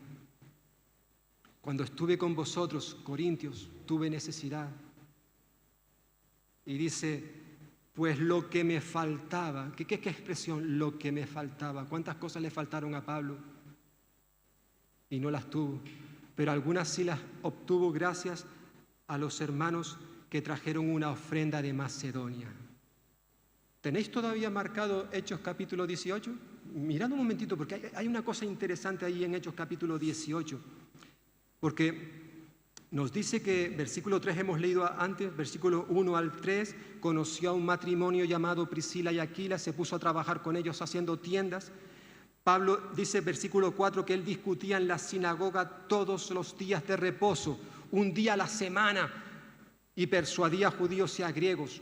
Speaker 1: Cuando estuve con vosotros, corintios, tuve necesidad. Y dice, pues lo que me faltaba. ¿Qué expresión? Lo que me faltaba. ¿Cuántas cosas le faltaron a Pablo? Y no las tuvo. Pero algunas sí las obtuvo gracias a los hermanos que trajeron una ofrenda de Macedonia. ¿Tenéis todavía marcado Hechos capítulo 18? Mirad un momentito, porque hay una cosa interesante ahí en Hechos capítulo 18. Porque nos dice que, versículo 3 hemos leído antes, versículo 1 al 3, conoció a un matrimonio llamado Priscila y Aquila, se puso a trabajar con ellos haciendo tiendas. Pablo dice, versículo 4, que él discutía en la sinagoga todos los días de reposo, un día a la semana, y persuadía a judíos y a griegos.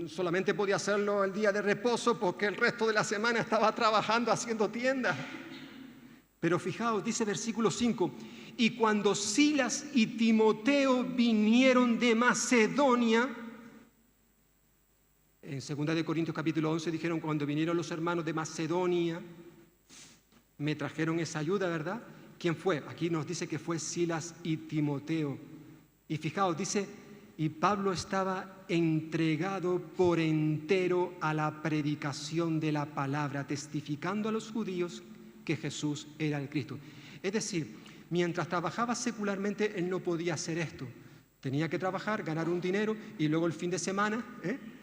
Speaker 1: Solamente podía hacerlo el día de reposo porque el resto de la semana estaba trabajando haciendo tiendas. Pero fijaos, dice versículo 5, y cuando Silas y Timoteo vinieron de Macedonia, en 2 Corintios capítulo 11 dijeron, cuando vinieron los hermanos de Macedonia, me trajeron esa ayuda, ¿verdad? ¿Quién fue? Aquí nos dice que fue Silas y Timoteo. Y fijaos, dice, y Pablo estaba entregado por entero a la predicación de la palabra, testificando a los judíos que Jesús era el Cristo. Es decir, mientras trabajaba secularmente, él no podía hacer esto. Tenía que trabajar, ganar un dinero y luego el fin de semana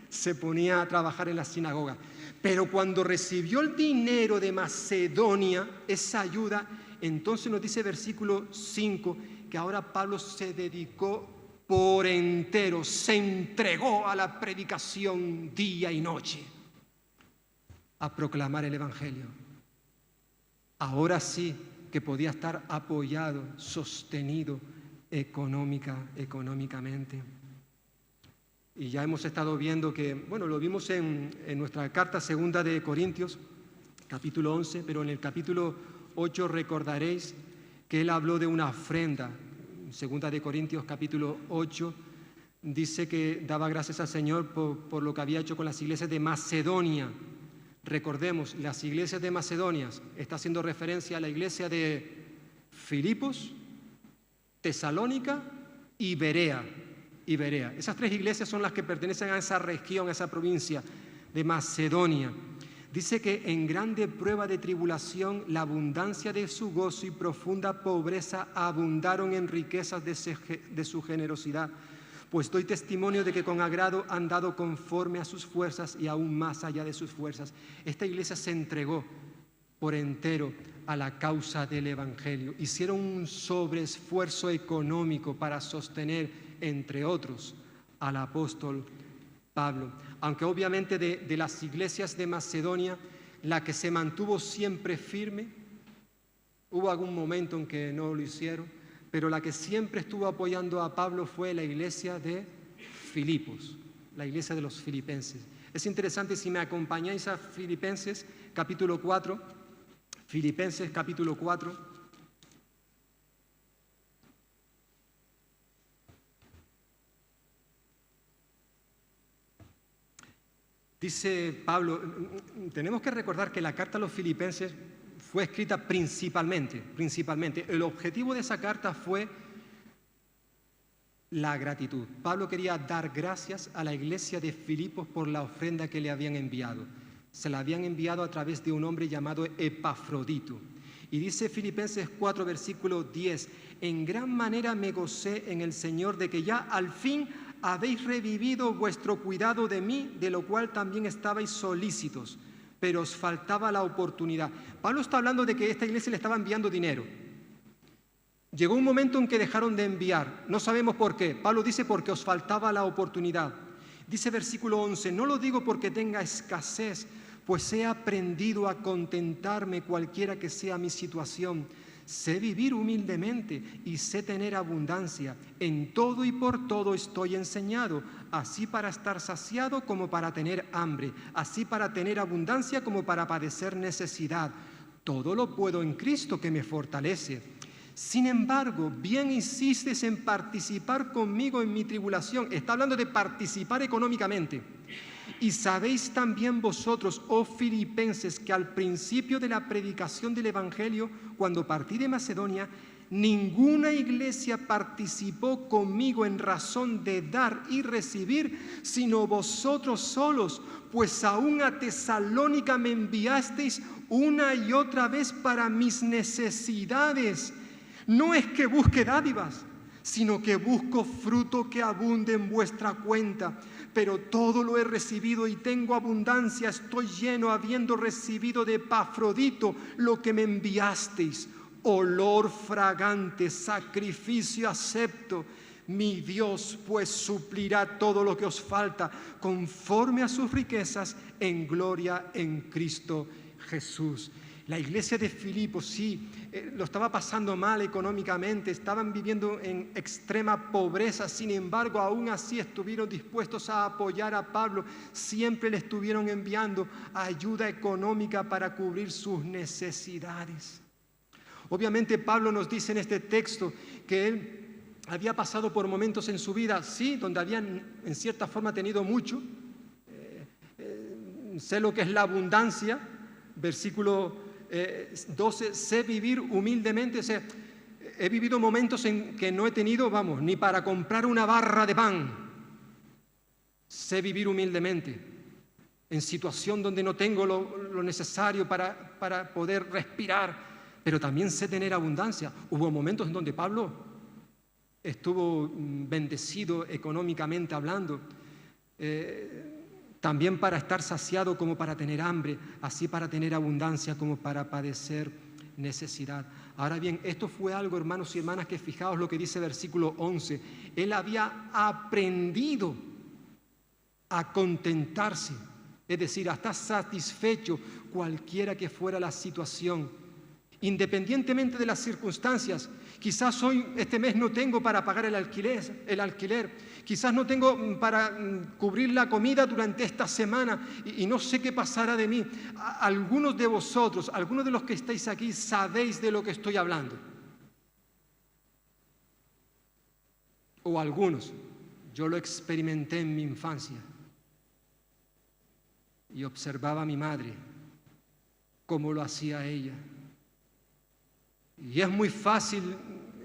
Speaker 1: se ponía a trabajar en la sinagoga. Pero cuando recibió el dinero de Macedonia, esa ayuda, entonces nos dice versículo 5 que ahora Pablo se dedicó por entero, se entregó a la predicación día y noche, a proclamar el Evangelio. Ahora sí que podía estar apoyado, sostenido económicamente. Y ya hemos estado viendo que, bueno, lo vimos en nuestra carta segunda de Corintios, capítulo 11, pero en el capítulo 8 recordaréis que él habló de una ofrenda. Segunda de Corintios, capítulo 8, dice que daba gracias al Señor por lo que había hecho con las iglesias de Macedonia. Recordemos, las iglesias de Macedonia, está haciendo referencia a la iglesia de Filipos, Tesalónica y Berea. Esas 3 iglesias son las que pertenecen a esa región, a esa provincia de Macedonia. Dice que en grande prueba de tribulación, la abundancia de su gozo y profunda pobreza abundaron en riquezas de su generosidad. Pues doy testimonio de que con agrado han dado conforme a sus fuerzas y aún más allá de sus fuerzas. Esta iglesia se entregó por entero a la causa del Evangelio. Hicieron un sobreesfuerzo económico para sostener, entre otros, al apóstol Pablo. Aunque obviamente de las iglesias de Macedonia, la que se mantuvo siempre firme, hubo algún momento en que no lo hicieron, pero la que siempre estuvo apoyando a Pablo fue la iglesia de Filipos, la iglesia de los filipenses. Es interesante si me acompañáis a Filipenses capítulo 4, Filipenses capítulo 4. Dice Pablo, tenemos que recordar que la carta a los filipenses fue escrita principalmente. El objetivo de esa carta fue la gratitud. Pablo quería dar gracias a la iglesia de Filipos por la ofrenda que le habían enviado. Se la habían enviado a través de un hombre llamado Epafrodito. Y dice Filipenses 4, versículo 10, en gran manera me gocé en el Señor de que ya al fin habéis revivido vuestro cuidado de mí, de lo cual también estabais solícitos, pero os faltaba la oportunidad. Pablo está hablando de que esta iglesia le estaba enviando dinero. Llegó un momento en que dejaron de enviar, no sabemos por qué. Pablo dice porque os faltaba la oportunidad. Dice versículo 11, no lo digo porque tenga escasez, pues he aprendido a contentarme cualquiera que sea mi situación. Sé vivir humildemente y sé tener abundancia. En todo y por todo estoy enseñado, así para estar saciado como para tener hambre, así para tener abundancia como para padecer necesidad. Todo lo puedo en Cristo que me fortalece. Sin embargo, bien insistes en participar conmigo en mi tribulación. Está hablando de participar económicamente. Y sabéis también vosotros, oh filipenses, que al principio de la predicación del Evangelio, cuando partí de Macedonia, ninguna iglesia participó conmigo en razón de dar y recibir, sino vosotros solos, pues aún a Tesalónica me enviasteis una y otra vez para mis necesidades. No es que busque dádivas, sino que busco fruto que abunde en vuestra cuenta. Pero todo lo he recibido y tengo abundancia, estoy lleno, habiendo recibido de Epafrodito lo que me enviasteis, olor fragante, sacrificio acepto. Mi Dios pues suplirá todo lo que os falta, conforme a sus riquezas en gloria en Cristo Jesús. La iglesia de Filipos sí, lo estaba pasando mal económicamente, estaban viviendo en extrema pobreza, sin embargo, aún así estuvieron dispuestos a apoyar a Pablo, siempre le estuvieron enviando ayuda económica para cubrir sus necesidades. Obviamente Pablo nos dice en este texto que él había pasado por momentos en su vida, sí, donde habían en cierta forma tenido mucho, sé lo que es la abundancia, versículo 12, sé vivir humildemente, o sea, he vivido momentos en que no he tenido, ni para comprar una barra de pan. Sé vivir humildemente, en situación donde no tengo lo necesario para poder respirar, pero también sé tener abundancia. Hubo momentos en donde Pablo estuvo bendecido económicamente hablando, también para estar saciado como para tener hambre, así para tener abundancia como para padecer necesidad. Ahora bien, esto fue algo, hermanos y hermanas, que fijaos lo que dice versículo 11. Él había aprendido a contentarse, es decir, a estar satisfecho cualquiera que fuera la situación. Independientemente de las circunstancias, quizás hoy, este mes no tengo para pagar el alquiler, quizás no tengo para cubrir la comida durante esta semana y no sé qué pasará de mí. Algunos de vosotros, algunos de los que estáis aquí, sabéis de lo que estoy hablando. O algunos, yo lo experimenté en mi infancia y observaba a mi madre cómo lo hacía ella. Y es muy fácil,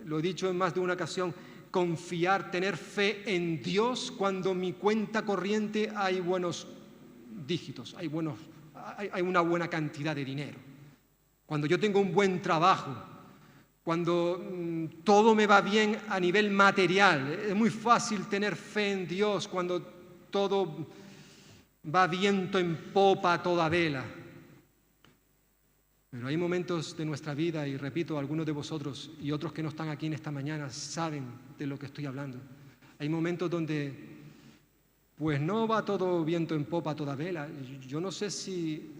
Speaker 1: lo he dicho en más de una ocasión, confiar, tener fe en Dios cuando en mi cuenta corriente hay buenos dígitos, hay una buena cantidad de dinero. Cuando yo tengo un buen trabajo, cuando todo me va bien a nivel material. Es muy fácil tener fe en Dios cuando todo va viento en popa a toda vela. Pero hay momentos de nuestra vida, y repito, algunos de vosotros y otros que no están aquí en esta mañana saben de lo que estoy hablando. Hay momentos donde pues no va todo viento en popa a toda vela. Yo no sé si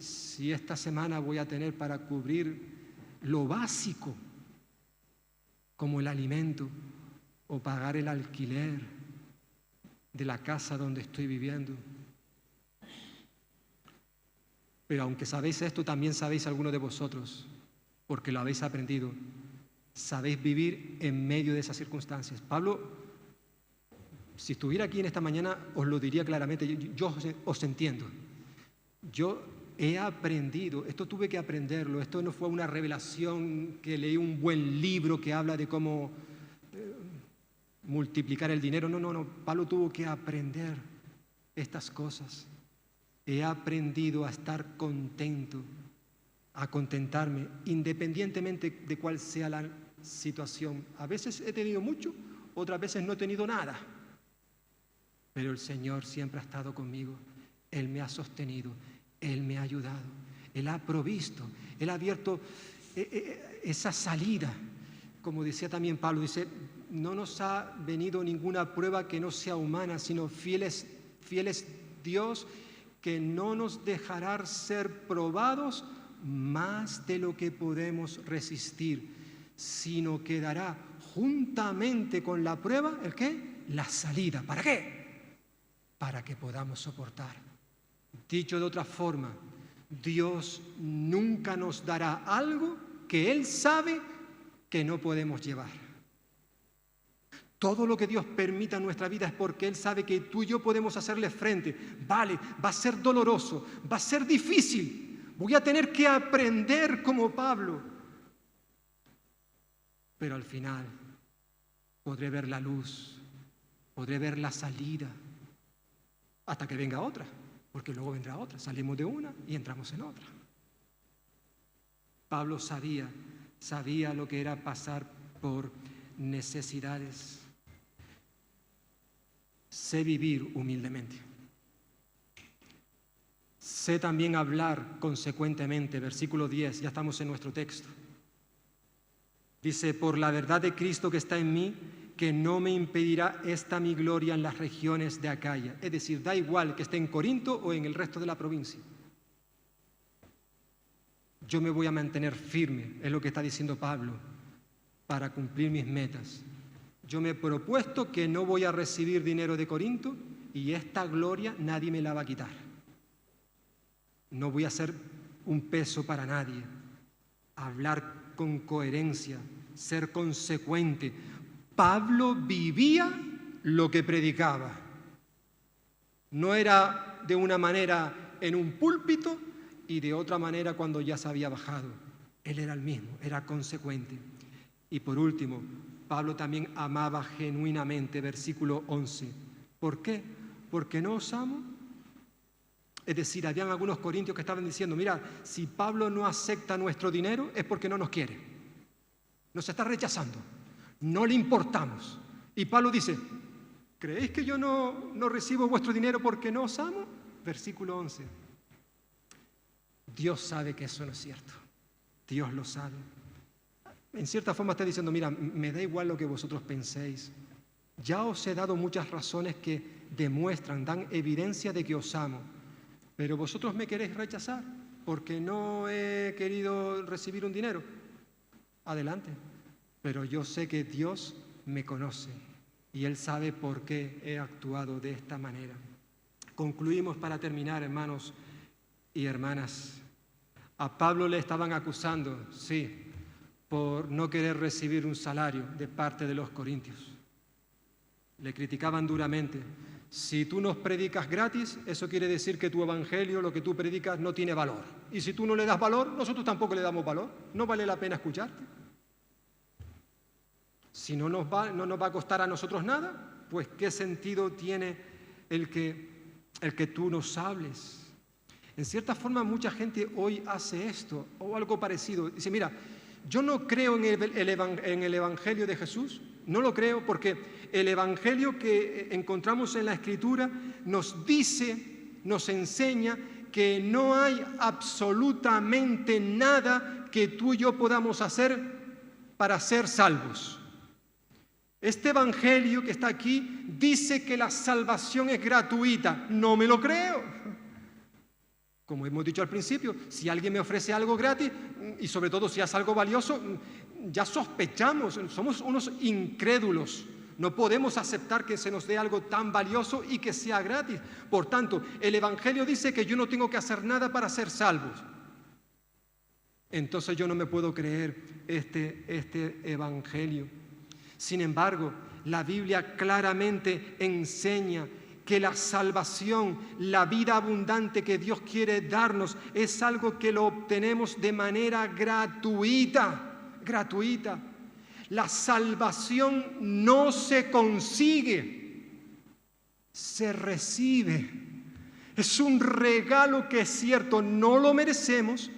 Speaker 1: esta semana voy a tener para cubrir lo básico, como el alimento o pagar el alquiler de la casa donde estoy viviendo. Pero aunque sabéis esto, también sabéis algunos de vosotros, porque lo habéis aprendido, sabéis vivir en medio de esas circunstancias. Pablo, si estuviera aquí en esta mañana, os lo diría claramente, yo os entiendo. Yo he aprendido, esto tuve que aprenderlo, esto no fue una revelación que leí un buen libro que habla de cómo multiplicar el dinero. No, Pablo tuvo que aprender estas cosas. He aprendido a estar contento, a contentarme, independientemente de cuál sea la situación. A veces he tenido mucho, otras veces no he tenido nada. Pero el Señor siempre ha estado conmigo. Él me ha sostenido, Él me ha ayudado, Él ha provisto, Él ha abierto esa salida. Como decía también Pablo, dice, no nos ha venido ninguna prueba que no sea humana, sino fiel es Dios, que no nos dejará ser probados más de lo que podemos resistir, sino que dará juntamente con la prueba, ¿el qué? La salida. ¿Para qué? Para que podamos soportar. Dicho de otra forma, Dios nunca nos dará algo que Él sabe que no podemos llevar. Todo lo que Dios permita en nuestra vida es porque Él sabe que tú y yo podemos hacerle frente. Vale, va a ser doloroso, va a ser difícil, voy a tener que aprender como Pablo. Pero al final podré ver la luz, podré ver la salida, hasta que venga otra, porque luego vendrá otra. Salimos de una y entramos en otra. Pablo sabía lo que era pasar por necesidades. Sé vivir humildemente. Sé también hablar consecuentemente. Versículo 10, ya estamos en nuestro texto. Dice, por la verdad de Cristo que está en mí, que no me impedirá esta mi gloria en las regiones de Acaya. Es decir, da igual que esté en Corinto o en el resto de la provincia. Yo me voy a mantener firme, es lo que está diciendo Pablo, para cumplir mis metas. Yo me he propuesto que no voy a recibir dinero de Corinto y esta gloria nadie me la va a quitar. No voy a ser un peso para nadie. Hablar con coherencia, ser consecuente. Pablo vivía lo que predicaba. No era de una manera en un púlpito y de otra manera cuando ya se había bajado. Él era el mismo, era consecuente. Y por último, Pablo también amaba genuinamente, versículo 11. ¿Por qué? ¿Porque no os amo? Es decir, habían algunos corintios que estaban diciendo, mira, si Pablo no acepta nuestro dinero es porque no nos quiere. Nos está rechazando. No le importamos. Y Pablo dice, ¿creéis que yo no recibo vuestro dinero porque no os amo? Versículo 11. Dios sabe que eso no es cierto. Dios lo sabe. En cierta forma está diciendo, mira, me da igual lo que vosotros penséis. Ya os he dado muchas razones que demuestran, dan evidencia de que os amo. Pero vosotros me queréis rechazar porque no he querido recibir un dinero. Adelante. Pero yo sé que Dios me conoce y Él sabe por qué he actuado de esta manera. Concluimos para terminar, hermanos y hermanas. A Pablo le estaban acusando, sí, por no querer recibir un salario de parte de los corintios. Le criticaban duramente. Si tú nos predicas gratis, eso quiere decir que tu evangelio, lo que tú predicas, no tiene valor. Y si tú no le das valor, nosotros tampoco le damos valor. No vale la pena escucharte. Si no nos va a costar a nosotros nada, pues ¿qué sentido tiene el que tú nos hables? En cierta forma, mucha gente hoy hace esto o algo parecido. Dice, mira, yo no creo en el Evangelio de Jesús, no lo creo porque el Evangelio que encontramos en la Escritura nos dice, nos enseña que no hay absolutamente nada que tú y yo podamos hacer para ser salvos. Este Evangelio que está aquí dice que la salvación es gratuita. No me lo creo. Como hemos dicho al principio, si alguien me ofrece algo gratis, y sobre todo si es algo valioso, ya sospechamos, somos unos incrédulos. No podemos aceptar que se nos dé algo tan valioso y que sea gratis. Por tanto, el Evangelio dice que yo no tengo que hacer nada para ser salvos. Entonces yo no me puedo creer este Evangelio. Sin embargo, la Biblia claramente enseña que la salvación, la vida abundante que Dios quiere darnos, es algo que lo obtenemos de manera gratuita, gratuita. La salvación no se consigue, se recibe. Es un regalo que es cierto, no lo merecemos,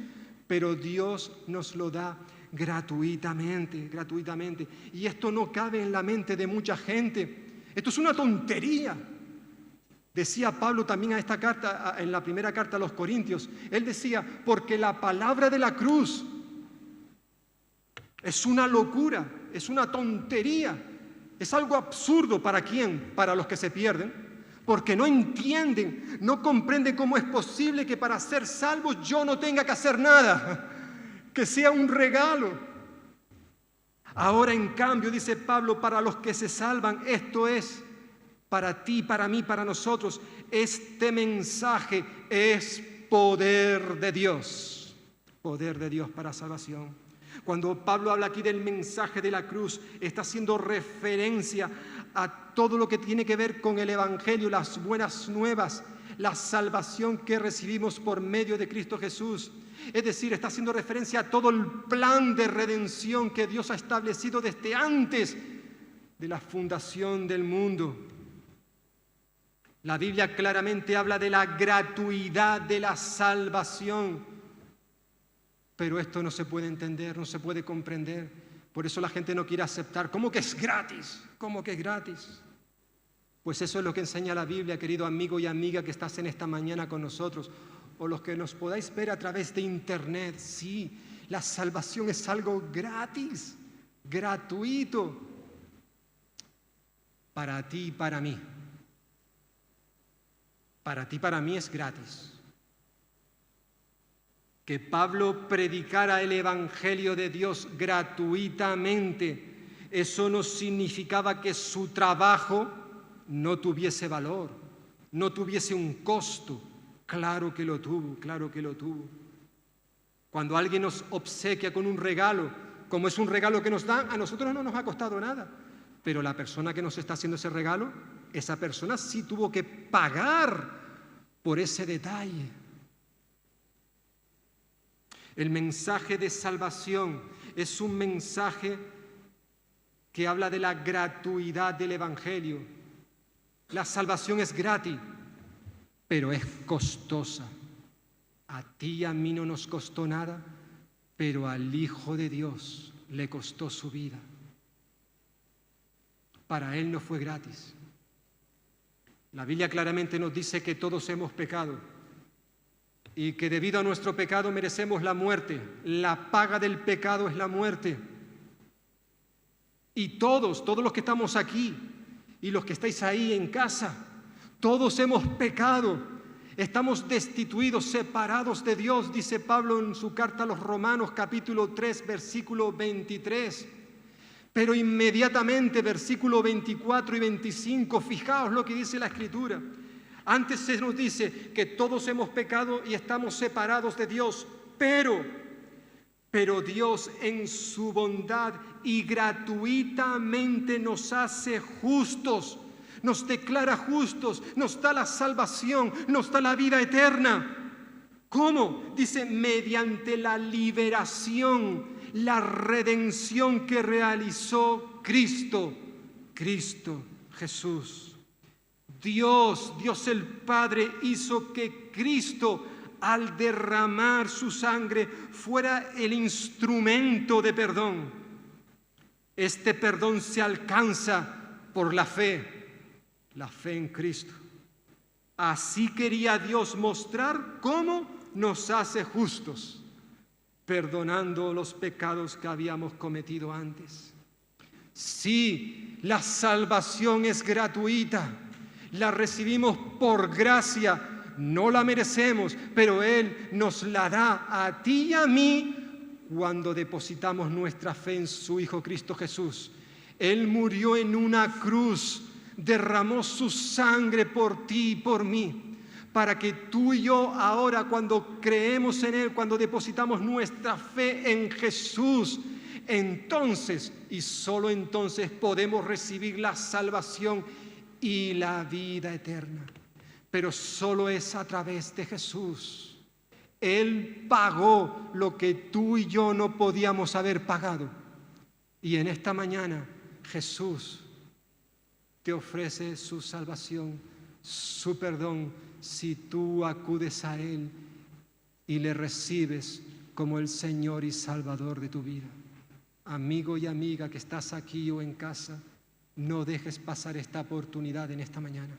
Speaker 1: pero Dios nos lo da gratuitamente, gratuitamente. Y esto no cabe en la mente de mucha gente. Esto es una tontería. Decía Pablo también a esta carta, en la primera carta a los Corintios, él decía, porque la palabra de la cruz es una locura, es una tontería, es algo absurdo. ¿Para quién? Para los que se pierden, porque no entienden, no comprenden cómo es posible que para ser salvos yo no tenga que hacer nada, que sea un regalo. Ahora, en cambio, dice Pablo, para los que se salvan, esto es para ti, para mí, para nosotros, este mensaje es poder de Dios para salvación. Cuando Pablo habla aquí del mensaje de la cruz, está haciendo referencia a todo lo que tiene que ver con el Evangelio, las buenas nuevas, la salvación que recibimos por medio de Cristo Jesús. Es decir, está haciendo referencia a todo el plan de redención que Dios ha establecido desde antes de la fundación del mundo. La Biblia claramente habla de la gratuidad de la salvación, pero esto no se puede entender, no se puede comprender. Por eso la gente no quiere aceptar. ¿Cómo que es gratis? ¿Cómo que es gratis? Pues eso es lo que enseña la Biblia, querido amigo y amiga que estás en esta mañana con nosotros, o los que nos podáis ver a través de internet. Sí, la salvación es algo gratis, gratuito, para ti y para mí. Para ti y para mí es gratis. Que Pablo predicara el Evangelio de Dios gratuitamente, eso no significaba que su trabajo no tuviese valor, no tuviese un costo. Claro que lo tuvo, claro que lo tuvo. Cuando alguien nos obsequia con un regalo, como es un regalo que nos dan, a nosotros no nos ha costado nada. Pero la persona que nos está haciendo ese regalo, esa persona sí tuvo que pagar por ese detalle. El mensaje de salvación es un mensaje que habla de la gratuidad del Evangelio. La salvación es gratis, pero es costosa. A ti y a mí no nos costó nada, pero al Hijo de Dios le costó su vida. Para Él no fue gratis. La Biblia claramente nos dice que todos hemos pecado y que debido a nuestro pecado merecemos la muerte. La paga del pecado es la muerte. Y todos los que estamos aquí y los que estáis ahí en casa, todos hemos pecado. Estamos destituidos, separados de Dios, dice Pablo en su carta a los Romanos, capítulo 3, versículo 23. Pero inmediatamente, versículo 24 y 25, fijaos lo que dice la Escritura. Antes se nos dice que todos hemos pecado y estamos separados de Dios, pero Dios en su bondad y gratuitamente nos hace justos, nos declara justos, nos da la salvación, nos da la vida eterna. ¿Cómo? Dice, mediante la liberación, la redención que realizó Cristo Jesús. Dios el Padre hizo que Cristo, al derramar su sangre, fuera el instrumento de perdón. Este perdón se alcanza por la fe en Cristo. Así quería Dios mostrar cómo nos hace justos, perdonando los pecados que habíamos cometido antes. Sí, la salvación es gratuita, la recibimos por gracia, no la merecemos, pero Él nos la da a ti y a mí cuando depositamos nuestra fe en su Hijo Cristo Jesús. Él murió en una cruz, derramó su sangre por ti y por mí, para que tú y yo ahora, cuando creemos en Él, cuando depositamos nuestra fe en Jesús, entonces y solo entonces podemos recibir la salvación y la vida eterna. Pero solo es a través de Jesús. Él pagó lo que tú y yo no podíamos haber pagado. Y en esta mañana Jesús te ofrece su salvación, su perdón, si tú acudes a Él y le recibes como el Señor y Salvador de tu vida. Amigo y amiga que estás aquí o en casa, no dejes pasar esta oportunidad en esta mañana.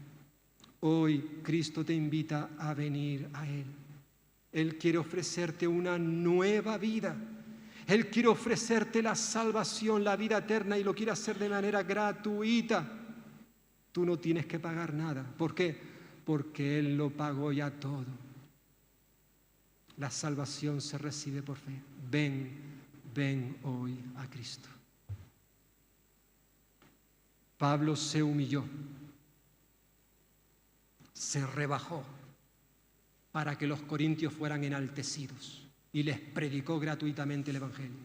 Speaker 1: Hoy Cristo te invita a venir a Él. Él quiere ofrecerte una nueva vida. Él quiere ofrecerte la salvación, la vida eterna, y lo quiere hacer de manera gratuita. Tú no tienes que pagar nada. ¿Por qué? Porque Él lo pagó ya todo. La salvación se recibe por fe. Ven hoy a Cristo. Pablo se humilló, se rebajó para que los corintios fueran enaltecidos y les predicó gratuitamente el Evangelio.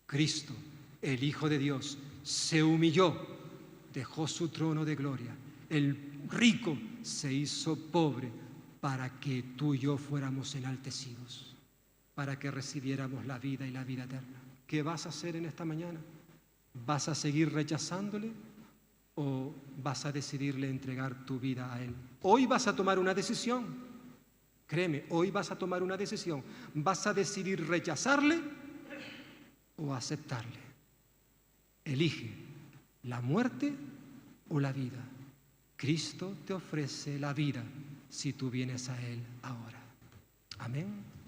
Speaker 1: Cristo, el Hijo de Dios, se humilló, dejó su trono de gloria. El rico se hizo pobre para que tú y yo fuéramos enaltecidos, para que recibiéramos la vida y la vida eterna. ¿Qué vas a hacer en esta mañana? ¿Vas a seguir rechazándole o vas a decidirle entregar tu vida a Él? Hoy vas a tomar una decisión. Créeme, hoy vas a tomar una decisión. ¿Vas a decidir rechazarle o aceptarle? Elige la muerte o la vida. Cristo te ofrece la vida si tú vienes a Él ahora. Amén.